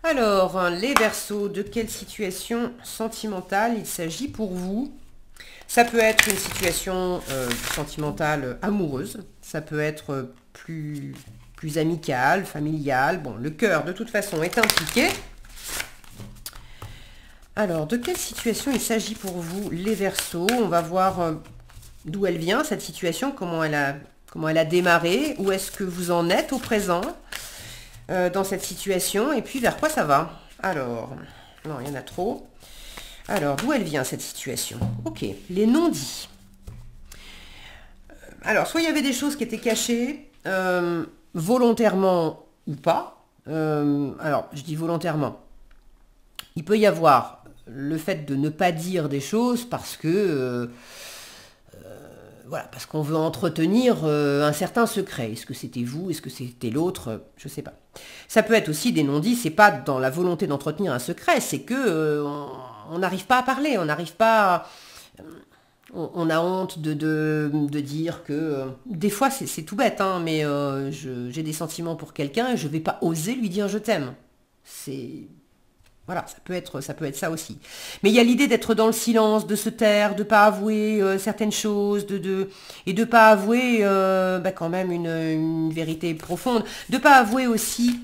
Alors, les Verseaux, de quelle situation sentimentale il s'agit pour vous? Ça peut être une situation sentimentale amoureuse, ça peut être plus amicale, familiale. Bon, le cœur, de toute façon, est impliqué. Alors, de quelle situation il s'agit pour vous, les Verseaux? On va voir d'où elle vient, cette situation, comment elle a démarré, où est-ce que vous en êtes au présent dans cette situation, et puis vers quoi ça va. Alors, non, il y en a trop. Alors, d'où elle vient cette situation? Ok, les non-dits. Alors, soit il y avait des choses qui étaient cachées, volontairement ou pas. Alors, je dis volontairement. Il peut y avoir le fait de ne pas dire des choses parce que... voilà, parce qu'on veut entretenir un certain secret. Est-ce que c'était vous? Est-ce que c'était l'autre? Je ne sais pas. Ça peut être aussi des non-dits, c'est pas dans la volonté d'entretenir un secret, c'est que on n'arrive pas à parler, on n'arrive pas... on a honte de dire que... des fois, c'est tout bête, hein, mais j'ai des sentiments pour quelqu'un et je ne vais pas oser lui dire je t'aime. C'est... Voilà, ça peut être ça aussi. Mais il y a l'idée d'être dans le silence, de se taire, de ne pas avouer certaines choses, et de ne pas avouer quand même une vérité profonde. De ne pas avouer aussi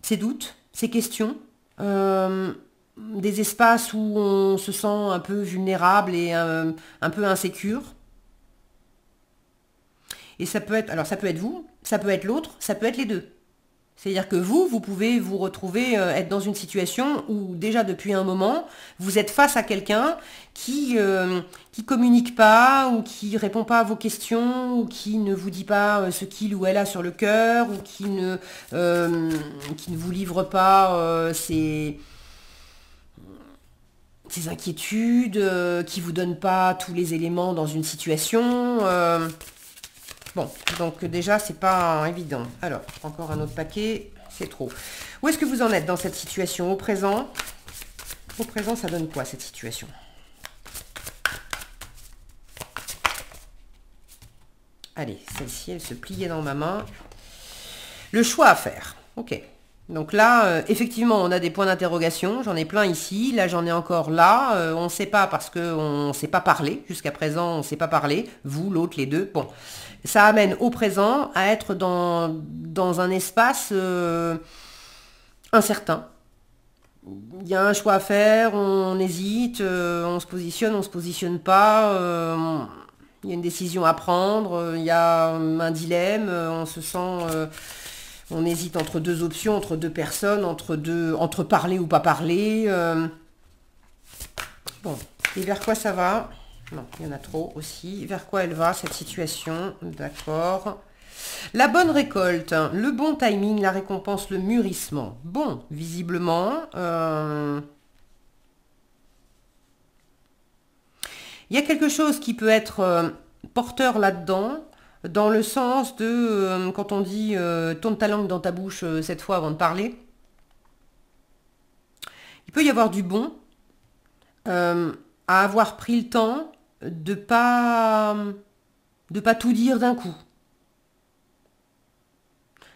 ses doutes, ses questions, des espaces où on se sent un peu vulnérable et un peu insécure. Et ça peut être, alors ça peut être vous, ça peut être l'autre, ça peut être les deux. C'est-à-dire que vous pouvez vous retrouver, être dans une situation où déjà depuis un moment, vous êtes face à quelqu'un qui communique pas, ou qui répond pas à vos questions, ou qui ne vous dit pas ce qu'il ou elle a sur le cœur, ou qui ne vous livre pas ses inquiétudes, qui vous donne pas tous les éléments dans une situation. Bon, donc déjà, c'est pas évident. Alors, encore un autre paquet, c'est trop. Où est-ce que vous en êtes dans cette situation au présent? Au présent, ça donne quoi, cette situation? Allez, celle-ci, elle se pliait dans ma main. Le choix à faire. Ok. Donc là, effectivement, on a des points d'interrogation. J'en ai plein ici. Là, j'en ai encore là. On ne sait pas parce qu'on ne s'est pas parlé. Jusqu'à présent, on ne s'est pas parlé. Vous, l'autre, les deux. Bon. Ça amène au présent à être dans un espace incertain. Il y a un choix à faire, on hésite, on se positionne pas, il y a une décision à prendre, il y a un dilemme, on se sent... on hésite entre deux options, entre deux personnes, entre parler ou pas parler. Bon, et vers quoi ça va? Non, il y en a trop aussi. Vers quoi elle va, cette situation? D'accord. La bonne récolte, le bon timing, la récompense, le mûrissement. Bon, visiblement, il y a quelque chose qui peut être porteur là-dedans, dans le sens de, quand on dit tourne ta langue dans ta bouche 7 fois avant de parler, il peut y avoir du bon à avoir pris le temps de pas tout dire d'un coup.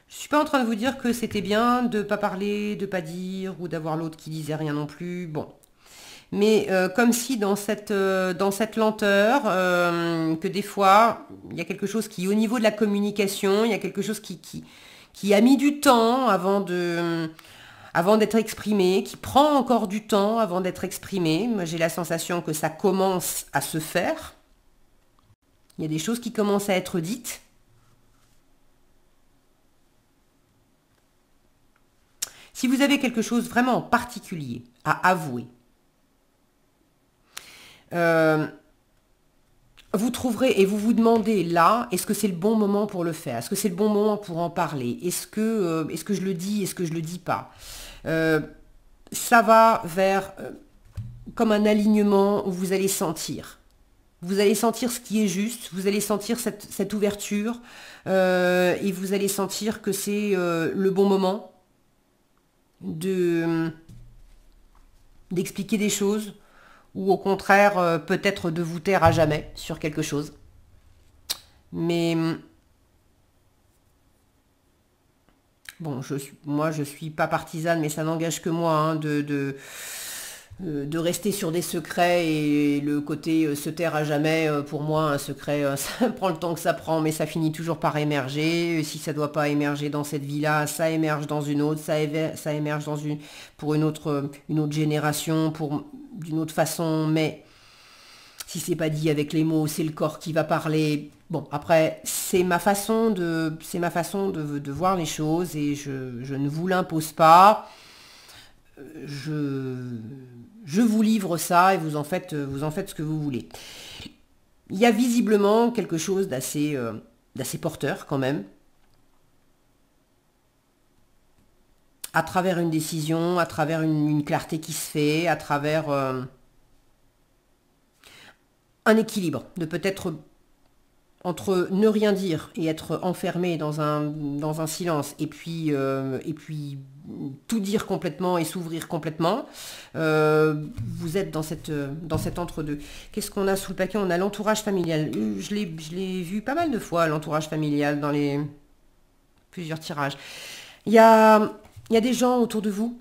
Je suis pas en train de vous dire que c'était bien de pas parler, de pas dire, ou d'avoir l'autre qui disait rien non plus. Bon. Mais comme si dans cette lenteur, que des fois, il y a quelque chose qui, au niveau de la communication, il y a quelque chose qui a mis du temps avant d'être exprimé, qui prend encore du temps avant d'être exprimé. Moi, j'ai la sensation que ça commence à se faire. Il y a des choses qui commencent à être dites. Si vous avez quelque chose vraiment en particulier à avouer, vous trouverez et vous vous demandez là, est-ce que c'est le bon moment pour le faire? Est-ce que c'est le bon moment pour en parler? Est-ce que je le dis? Est-ce que je le dis pas? ça va vers comme un alignement où vous allez sentir. Vous allez sentir ce qui est juste, vous allez sentir cette ouverture et vous allez sentir que c'est le bon moment d'expliquer des choses ou au contraire peut-être de vous taire à jamais sur quelque chose. Mais bon, moi je suis pas partisane, mais ça n'engage que moi hein, de rester sur des secrets et le côté se taire à jamais, pour moi un secret, ça prend le temps que ça prend, mais ça finit toujours par émerger. Si ça doit pas émerger dans cette vie-là, ça émerge dans une autre, ça émerge dans pour une autre génération, d'une autre façon, mais si c'est pas dit avec les mots, c'est le corps qui va parler. Bon, après, c'est ma façon de voir les choses et je ne vous l'impose pas. Je vous livre ça et vous en faites ce que vous voulez. Il y a visiblement quelque chose d'assez porteur quand même. À travers une décision, à travers une clarté qui se fait, à travers un équilibre de peut-être entre ne rien dire et être enfermé dans un silence et puis tout dire complètement et s'ouvrir complètement, vous êtes dans cet entre-deux. Qu'est-ce qu'on a sous le paquet? On a l'entourage familial. Je l'ai vu pas mal de fois, l'entourage familial, dans les plusieurs tirages. Il y a des gens autour de vous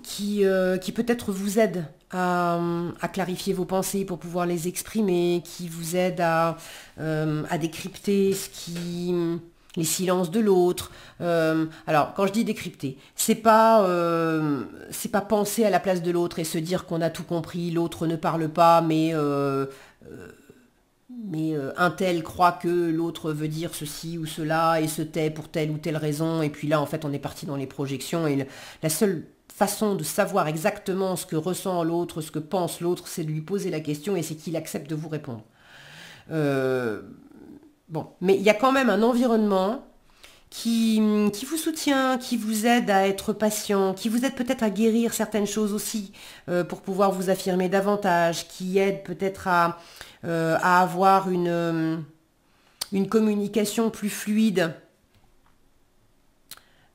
qui peut-être vous aident à clarifier vos pensées pour pouvoir les exprimer, qui vous aident à décrypter les silences de l'autre. Alors, quand je dis décrypter, c'est pas penser à la place de l'autre et se dire qu'on a tout compris, l'autre ne parle pas, mais un tel croit que l'autre veut dire ceci ou cela et se tait pour telle ou telle raison. Et puis là, en fait, on est parti dans les projections et la seule façon de savoir exactement ce que ressent l'autre, ce que pense l'autre, c'est de lui poser la question et c'est qu'il accepte de vous répondre. Bon, mais il y a quand même un environnement qui vous soutient, qui vous aide à être patient, qui vous aide peut-être à guérir certaines choses aussi, pour pouvoir vous affirmer davantage, qui aide peut-être à avoir une communication plus fluide,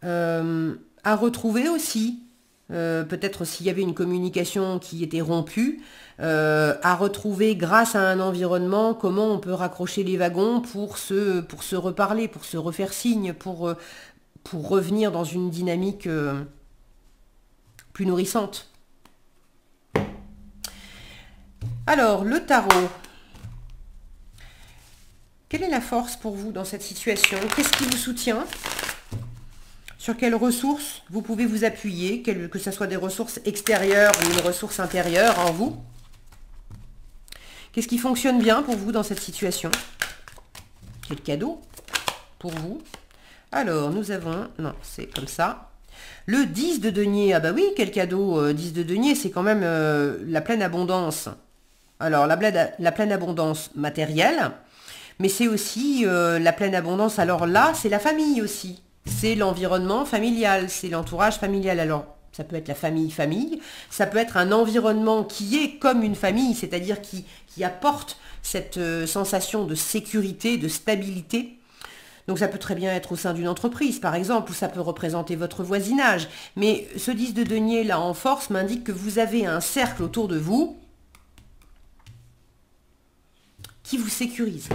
à retrouver aussi, peut-être s'il y avait une communication qui était rompue, à retrouver grâce à un environnement comment on peut raccrocher les wagons pour se reparler, pour se refaire signe, pour revenir dans une dynamique plus nourrissante. Alors, le tarot. Quelle est la force pour vous dans cette situation? Qu'est-ce qui vous soutient? Sur quelles ressources vous pouvez vous appuyer, que ce soit des ressources extérieures ou une ressource intérieure en vous? Qu'est-ce qui fonctionne bien pour vous dans cette situation? Quel cadeau pour vous? Alors, nous avons... Non, c'est comme ça. Le 10 de denier. Ah bah oui, quel cadeau. 10 de denier, c'est quand même la pleine abondance. Alors, la pleine abondance matérielle, mais c'est aussi la pleine abondance. Alors là, c'est la famille aussi. C'est l'environnement familial, c'est l'entourage familial. Alors, ça peut être la famille, ça peut être un environnement qui est comme une famille, c'est-à-dire qui apporte cette sensation de sécurité, de stabilité. Donc ça peut très bien être au sein d'une entreprise, par exemple, ou ça peut représenter votre voisinage. Mais ce 10 de denier, là, en force, m'indique que vous avez un cercle autour de vous qui vous sécurise,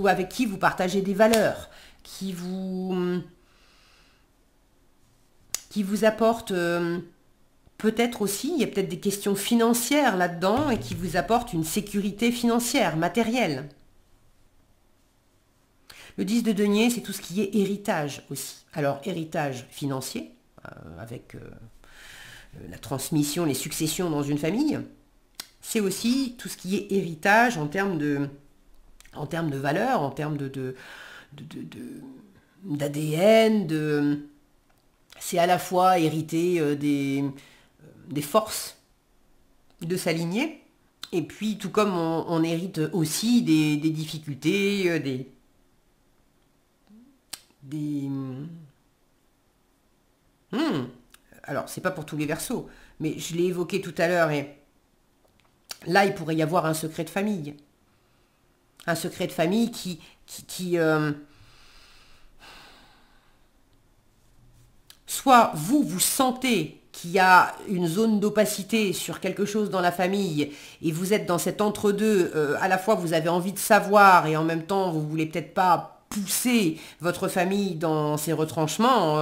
avec qui vous partagez des valeurs, qui vous apporte peut-être aussi, il y a peut-être des questions financières là-dedans et qui vous apporte une sécurité financière, matérielle. Le 10 de denier, c'est tout ce qui est héritage aussi. Alors, héritage financier, avec la transmission, les successions dans une famille. C'est aussi tout ce qui est héritage en termes de valeurs, en termes d'ADN, c'est à la fois hériter des forces de sa lignée, et puis tout comme on hérite aussi des difficultés, alors c'est pas pour tous les Verseaux, mais je l'ai évoqué tout à l'heure, et là il pourrait y avoir un secret de famille. Un secret de famille qui soit vous sentez qu'il y a une zone d'opacité sur quelque chose dans la famille et vous êtes dans cet entre-deux, à la fois vous avez envie de savoir et en même temps vous voulez peut-être pas pousser votre famille dans ses retranchements,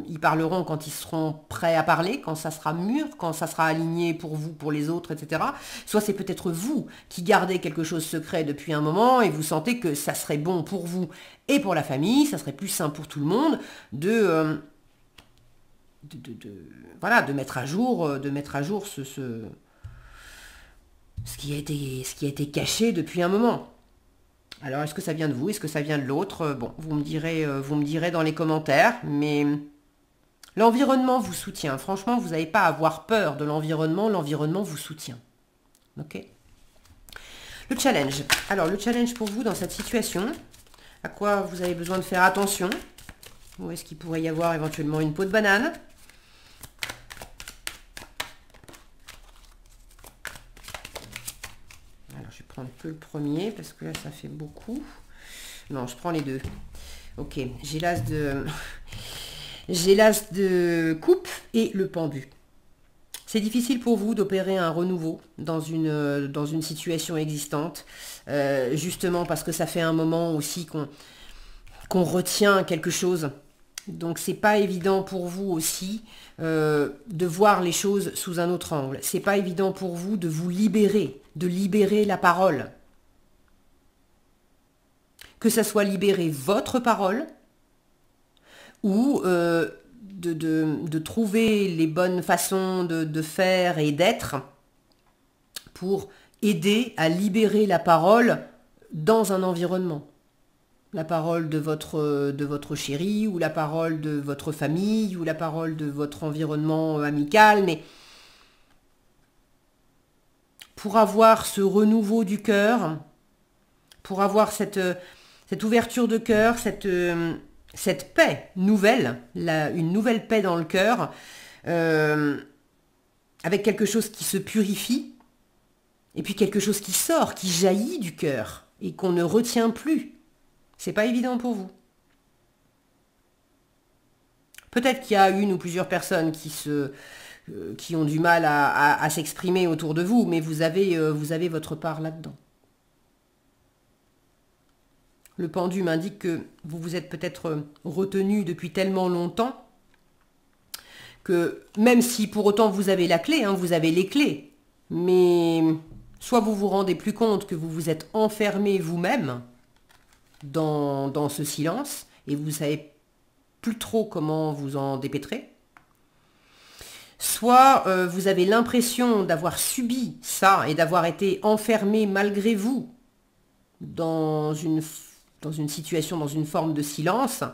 ils parleront quand ils seront prêts à parler, quand ça sera mûr, quand ça sera aligné pour vous, pour les autres, etc. Soit c'est peut-être vous qui gardez quelque chose secret depuis un moment et vous sentez que ça serait bon pour vous et pour la famille, ça serait plus simple pour tout le monde voilà, de mettre à jour ce qui a été caché depuis un moment. Alors, est-ce que ça vient de vous? Est-ce que ça vient de l'autre? Bon, vous me direz dans les commentaires, mais l'environnement vous soutient. Franchement, vous n'avez pas à avoir peur de l'environnement vous soutient. Ok? Le challenge. Alors, le challenge pour vous dans cette situation, à quoi vous avez besoin de faire attention? Où est-ce qu'il pourrait y avoir éventuellement une peau de banane? Je vais prendre que le premier parce que là ça fait beaucoup. Non, je prends les deux. Ok, j'ai l'as de coupe et le pendu. C'est difficile pour vous d'opérer un renouveau dans une situation existante, justement parce que ça fait un moment aussi qu'on retient quelque chose. Donc c'est pas évident pour vous aussi de voir les choses sous un autre angle. C'est pas évident pour vous de vous libérer, de libérer la parole. Que ça soit libérer votre parole ou de trouver les bonnes façons de faire et d'être pour aider à libérer la parole dans un environnement. La parole de votre chéri, ou la parole de votre famille, ou la parole de votre environnement amical, mais pour avoir ce renouveau du cœur, pour avoir cette ouverture de cœur, cette paix nouvelle, une nouvelle paix dans le cœur, avec quelque chose qui se purifie, et puis quelque chose qui sort, qui jaillit du cœur, et qu'on ne retient plus. C'est pas évident pour vous. Peut-être qu'il y a une ou plusieurs personnes qui ont du mal à s'exprimer autour de vous, mais vous avez votre part là-dedans. Le pendu m'indique que vous vous êtes peut-être retenu depuis tellement longtemps que même si pour autant vous avez la clé, vous avez les clés, mais soit vous vous rendez plus compte que vous vous êtes enfermé vous-même dans ce silence et vous ne savez plus trop comment vous en dépêtrer, soit vous avez l'impression d'avoir subi ça et d'avoir été enfermé malgré vous dans une situation, dans une forme de silence,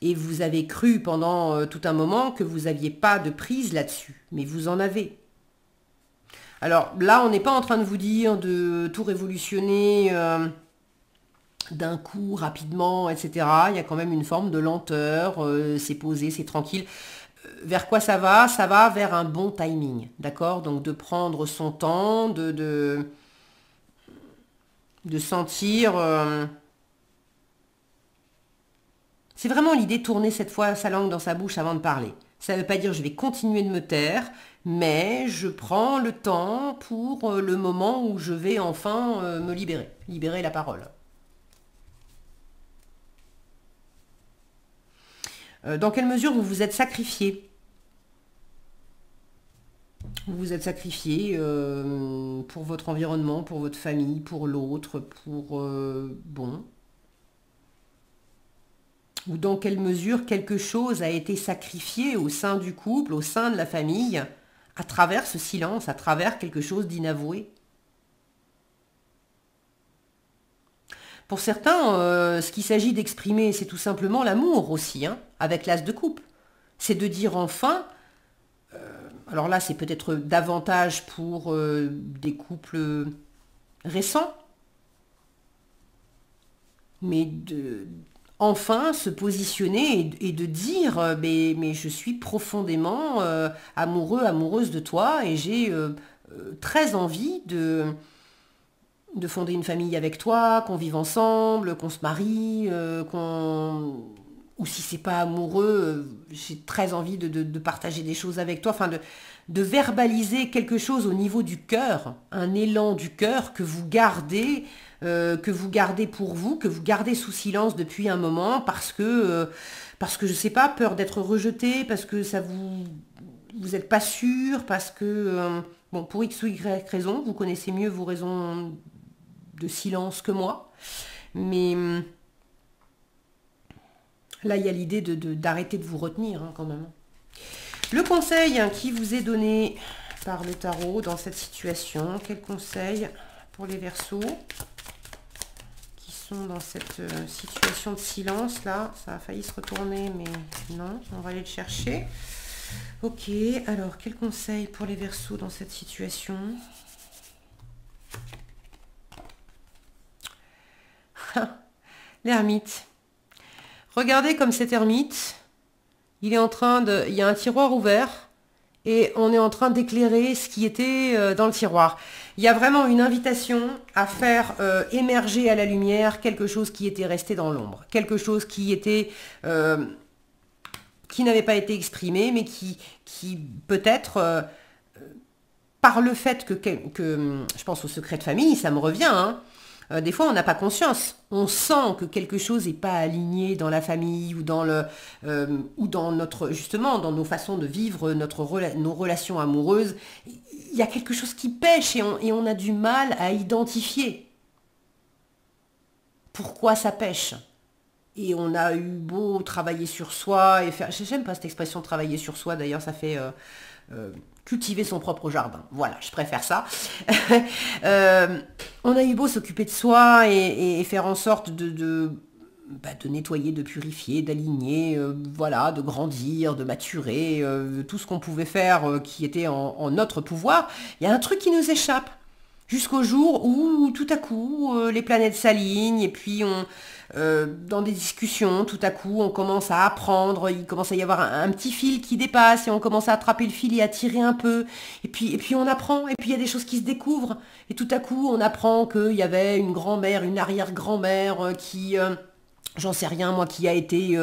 et vous avez cru pendant tout un moment que vous n'aviez pas de prise là-dessus, mais vous en avez. Alors là, on n'est pas en train de vous dire de tout révolutionner d'un coup, rapidement, etc. Il y a quand même une forme de lenteur, c'est posé, c'est tranquille. Vers quoi ça va? Ça va vers un bon timing, d'accord? Donc de prendre son temps, de sentir... C'est vraiment l'idée de tourner cette fois sa langue dans sa bouche avant de parler. Ça ne veut pas dire je vais continuer de me taire, mais je prends le temps pour le moment où je vais enfin me libérer la parole. Dans quelle mesure vous vous êtes sacrifié? Vous vous êtes sacrifié pour votre environnement, pour votre famille, pour l'autre, pour... bon. Ou dans quelle mesure quelque chose a été sacrifié au sein du couple, au sein de la famille, à travers ce silence, à travers quelque chose d'inavoué. Pour certains, ce qu'il s'agit d'exprimer, c'est tout simplement l'amour aussi, avec l'as de coupe. C'est de dire enfin, alors là c'est peut-être davantage pour des couples récents, mais enfin se positionner et de dire mais je suis profondément amoureux, amoureuse de toi et j'ai très envie de fonder une famille avec toi, qu'on vive ensemble, qu'on se marie, ou si c'est pas amoureux, j'ai très envie de partager des choses avec toi, enfin de verbaliser quelque chose au niveau du cœur, un élan du cœur que vous gardez pour vous, que vous gardez sous silence depuis un moment parce que je sais pas, peur d'être rejeté, parce que vous êtes pas sûr, parce que bon, pour X ou Y raison, vous connaissez mieux vos raisons de silence que moi, mais là il y a l'idée d'arrêter de vous retenir quand même. Le conseil qui vous est donné par le tarot dans cette situation, quel conseil pour les Verseaux qui sont dans cette situation de silence là? Ça a failli se retourner, mais non, on va aller le chercher. Ok, alors quel conseil pour les Verseaux dans cette situation? L'ermite. Regardez comme cet ermite, il est en train de... Il y a un tiroir ouvert et on est en train d'éclairer ce qui était dans le tiroir. Il y a vraiment une invitation à faire émerger à la lumière quelque chose qui était resté dans l'ombre. Quelque chose qui était... qui n'avait pas été exprimé, mais qui peut-être... par le fait que... Je pense au secret de famille, ça me revient, hein. Des fois, on n'a pas conscience. On sent que quelque chose n'est pas aligné dans la famille ou dans notre, justement, dans nos façons de vivre nos relations amoureuses. Il y a quelque chose qui pêche et on a du mal à identifier pourquoi ça pêche. Et on a eu beau travailler sur soi et faire... J'aime pas cette expression travailler sur soi, d'ailleurs, ça fait... cultiver son propre jardin. Voilà, je préfère ça. On a eu beau s'occuper de soi et faire en sorte de nettoyer, de purifier, d'aligner, voilà, de grandir, de maturer, tout ce qu'on pouvait faire qui était en notre pouvoir. Il y a un truc qui nous échappe. Jusqu'au jour où, tout à coup, les planètes s'alignent et puis dans des discussions, tout à coup, on commence à apprendre, il commence à y avoir un petit fil qui dépasse et on commence à attraper le fil et à tirer un peu. Et puis on apprend, et puis il y a des choses qui se découvrent. Et tout à coup, on apprend qu'il y avait une grand-mère, une arrière-grand-mère qui... j'en sais rien, moi, qui a été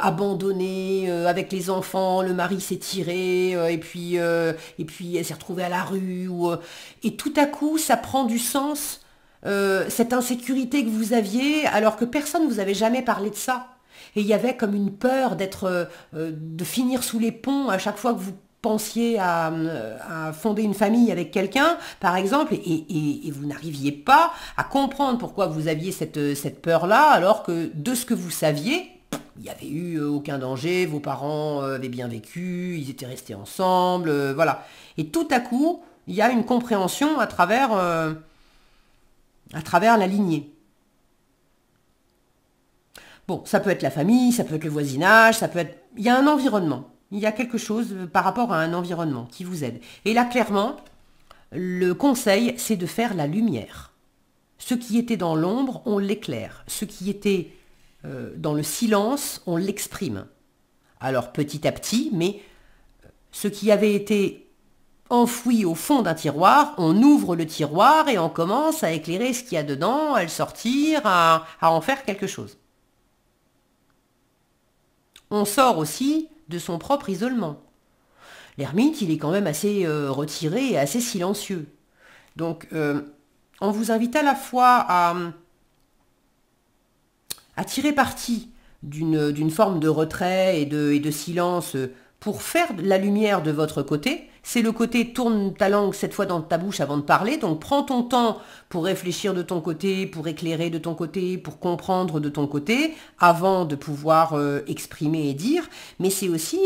abandonnée avec les enfants, le mari s'est tiré, et puis elle s'est retrouvée à la rue. Et tout à coup, ça prend du sens, cette insécurité que vous aviez, alors que personne ne vous avait jamais parlé de ça. Et il y avait comme une peur de finir sous les ponts à chaque fois que vous pensiez à fonder une famille avec quelqu'un, par exemple, et vous n'arriviez pas à comprendre pourquoi vous aviez cette peur-là, alors que de ce que vous saviez, il n'y avait eu aucun danger, vos parents avaient bien vécu, ils étaient restés ensemble, voilà. Et tout à coup, il y a une compréhension à travers la lignée. Bon, ça peut être la famille, ça peut être le voisinage, ça peut être... Il y a un environnement. Il y a quelque chose par rapport à un environnement qui vous aide. Et là, clairement, le conseil, c'est de faire la lumière. Ce qui était dans l'ombre, on l'éclaire. Ce qui était dans le silence, on l'exprime. Alors, petit à petit, mais ce qui avait été enfoui au fond d'un tiroir, on ouvre le tiroir et on commence à éclairer ce qu'il y a dedans, à le sortir, à en faire quelque chose. On sort aussi de son propre isolement. L'ermite, il est quand même assez retiré et assez silencieux. Donc, on vous invite à la fois à tirer parti d'une forme de retrait et de silence pour faire la lumière de votre côté. C'est le côté tourne ta langue 7 fois dans ta bouche avant de parler. Donc, prends ton temps pour réfléchir de ton côté, pour éclairer de ton côté, pour comprendre de ton côté, avant de pouvoir exprimer et dire. Mais c'est aussi...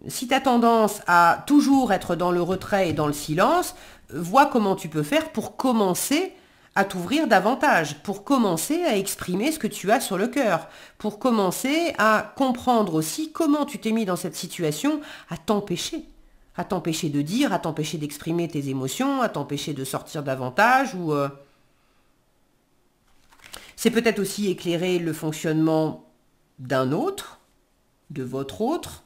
si tu as tendance à toujours être dans le retrait et dans le silence, vois comment tu peux faire pour commencer à t'ouvrir davantage, pour commencer à exprimer ce que tu as sur le cœur, pour commencer à comprendre aussi comment tu t'es mis dans cette situation à t'empêcher de dire, à t'empêcher d'exprimer tes émotions, à t'empêcher de sortir davantage ou... C'est peut-être aussi éclairer le fonctionnement d'un autre, de votre autre.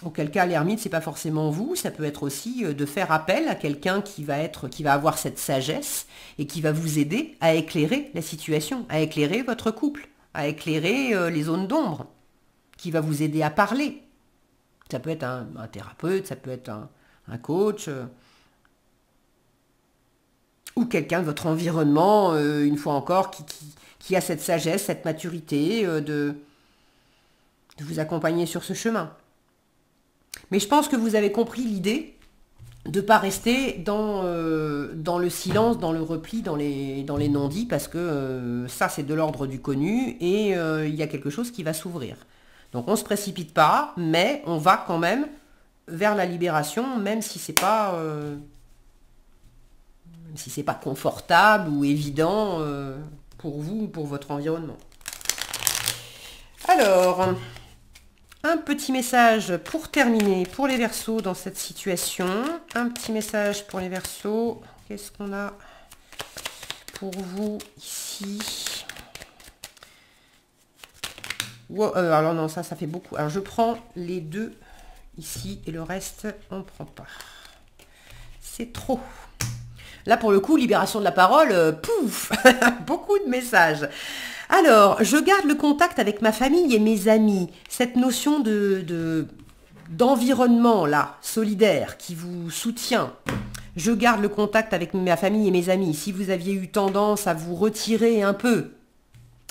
Auquel cas, l'ermite, c'est pas forcément vous, ça peut être aussi de faire appel à quelqu'un qui va avoir cette sagesse et qui va vous aider à éclairer la situation, à éclairer votre couple, à éclairer les zones d'ombre, qui va vous aider à parler. Ça peut être un thérapeute, ça peut être un coach, ou quelqu'un de votre environnement, une fois encore, qui a cette sagesse, cette maturité de vous accompagner sur ce chemin. Mais je pense que vous avez compris l'idée de ne pas rester dans le silence, dans le repli, dans les non-dits, parce que ça, c'est de l'ordre du connu, et il y a quelque chose qui va s'ouvrir. Donc on ne se précipite pas, mais on va quand même vers la libération, même si c'est pas confortable ou évident pour vous ou pour votre environnement. Alors, un petit message pour terminer pour les Verseaux dans cette situation. Un petit message pour les Verseaux. Qu'est-ce qu'on a pour vous ici? Wow, alors non, ça fait beaucoup. Alors je prends les deux ici et le reste, on ne prend pas. C'est trop. Là, pour le coup, libération de la parole, pouf, beaucoup de messages. Alors, je garde le contact avec ma famille et mes amis. Cette notion d'environnement, là, solidaire, qui vous soutient. Je garde le contact avec ma famille et mes amis. Si vous aviez eu tendance à vous retirer un peu,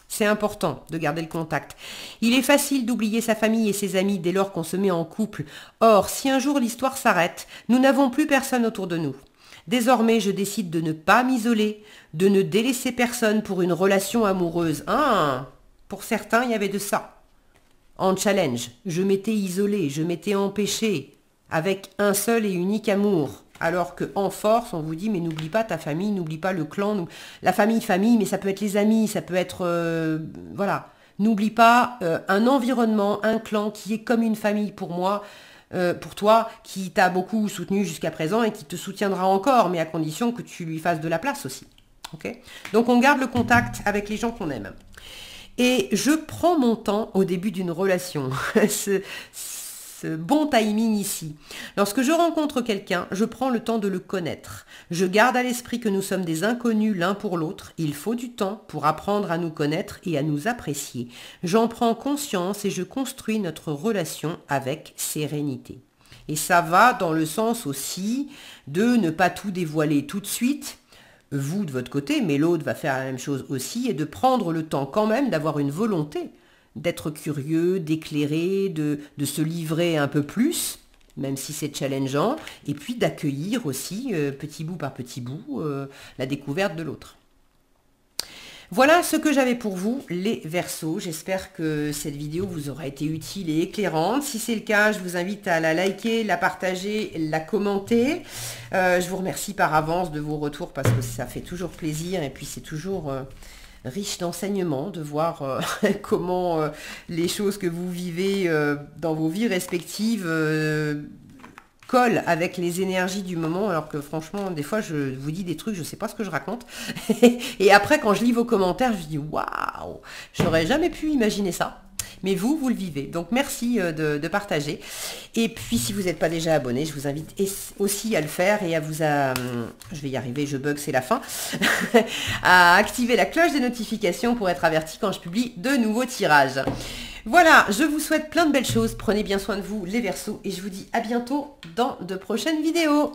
c'est important de garder le contact. Il est facile d'oublier sa famille et ses amis dès lors qu'on se met en couple. Or, si un jour l'histoire s'arrête, nous n'avons plus personne autour de nous. Désormais, je décide de ne pas m'isoler, de ne délaisser personne pour une relation amoureuse. Ah, pour certains, il y avait de ça. En challenge, je m'étais isolée, je m'étais empêchée avec un seul et unique amour. Alors qu'en force, on vous dit, mais n'oublie pas ta famille, n'oublie pas le clan. La famille, mais ça peut être les amis, ça peut être... voilà. N'oublie pas un environnement, un clan qui est comme une famille pour moi. Pour toi, qui t'a beaucoup soutenu jusqu'à présent et qui te soutiendra encore, mais à condition que tu lui fasses de la place aussi. Okay ? Donc on garde le contact avec les gens qu'on aime. Et je prends mon temps au début d'une relation. Ce bon timing ici. Lorsque je rencontre quelqu'un, je prends le temps de le connaître. Je garde à l'esprit que nous sommes des inconnus l'un pour l'autre. Il faut du temps pour apprendre à nous connaître et à nous apprécier. J'en prends conscience et je construis notre relation avec sérénité. Et ça va dans le sens aussi de ne pas tout dévoiler tout de suite, vous de votre côté, mais l'autre va faire la même chose aussi, et de prendre le temps quand même d'avoir une volonté d'être curieux, d'éclairer, de se livrer un peu plus, même si c'est challengeant, et puis d'accueillir aussi, petit bout par petit bout, la découverte de l'autre. Voilà ce que j'avais pour vous, les Verseaux. J'espère que cette vidéo vous aura été utile et éclairante. Si c'est le cas, je vous invite à la liker, la partager, la commenter. Je vous remercie par avance de vos retours parce que ça fait toujours plaisir et puis c'est toujours... riche d'enseignements, de voir comment les choses que vous vivez dans vos vies respectives collent avec les énergies du moment, alors que franchement, des fois, je vous dis des trucs, je ne sais pas ce que je raconte. Et après, quand je lis vos commentaires, je dis « Waouh, j'aurais jamais pu imaginer ça ». Mais vous le vivez. Donc, merci de partager. Et puis, si vous n'êtes pas déjà abonné, je vous invite aussi à le faire et à vous... je vais y arriver, je bug, c'est la fin. À activer la cloche des notifications pour être averti quand je publie de nouveaux tirages. Voilà, je vous souhaite plein de belles choses. Prenez bien soin de vous, les Verseaux. Et je vous dis à bientôt dans de prochaines vidéos.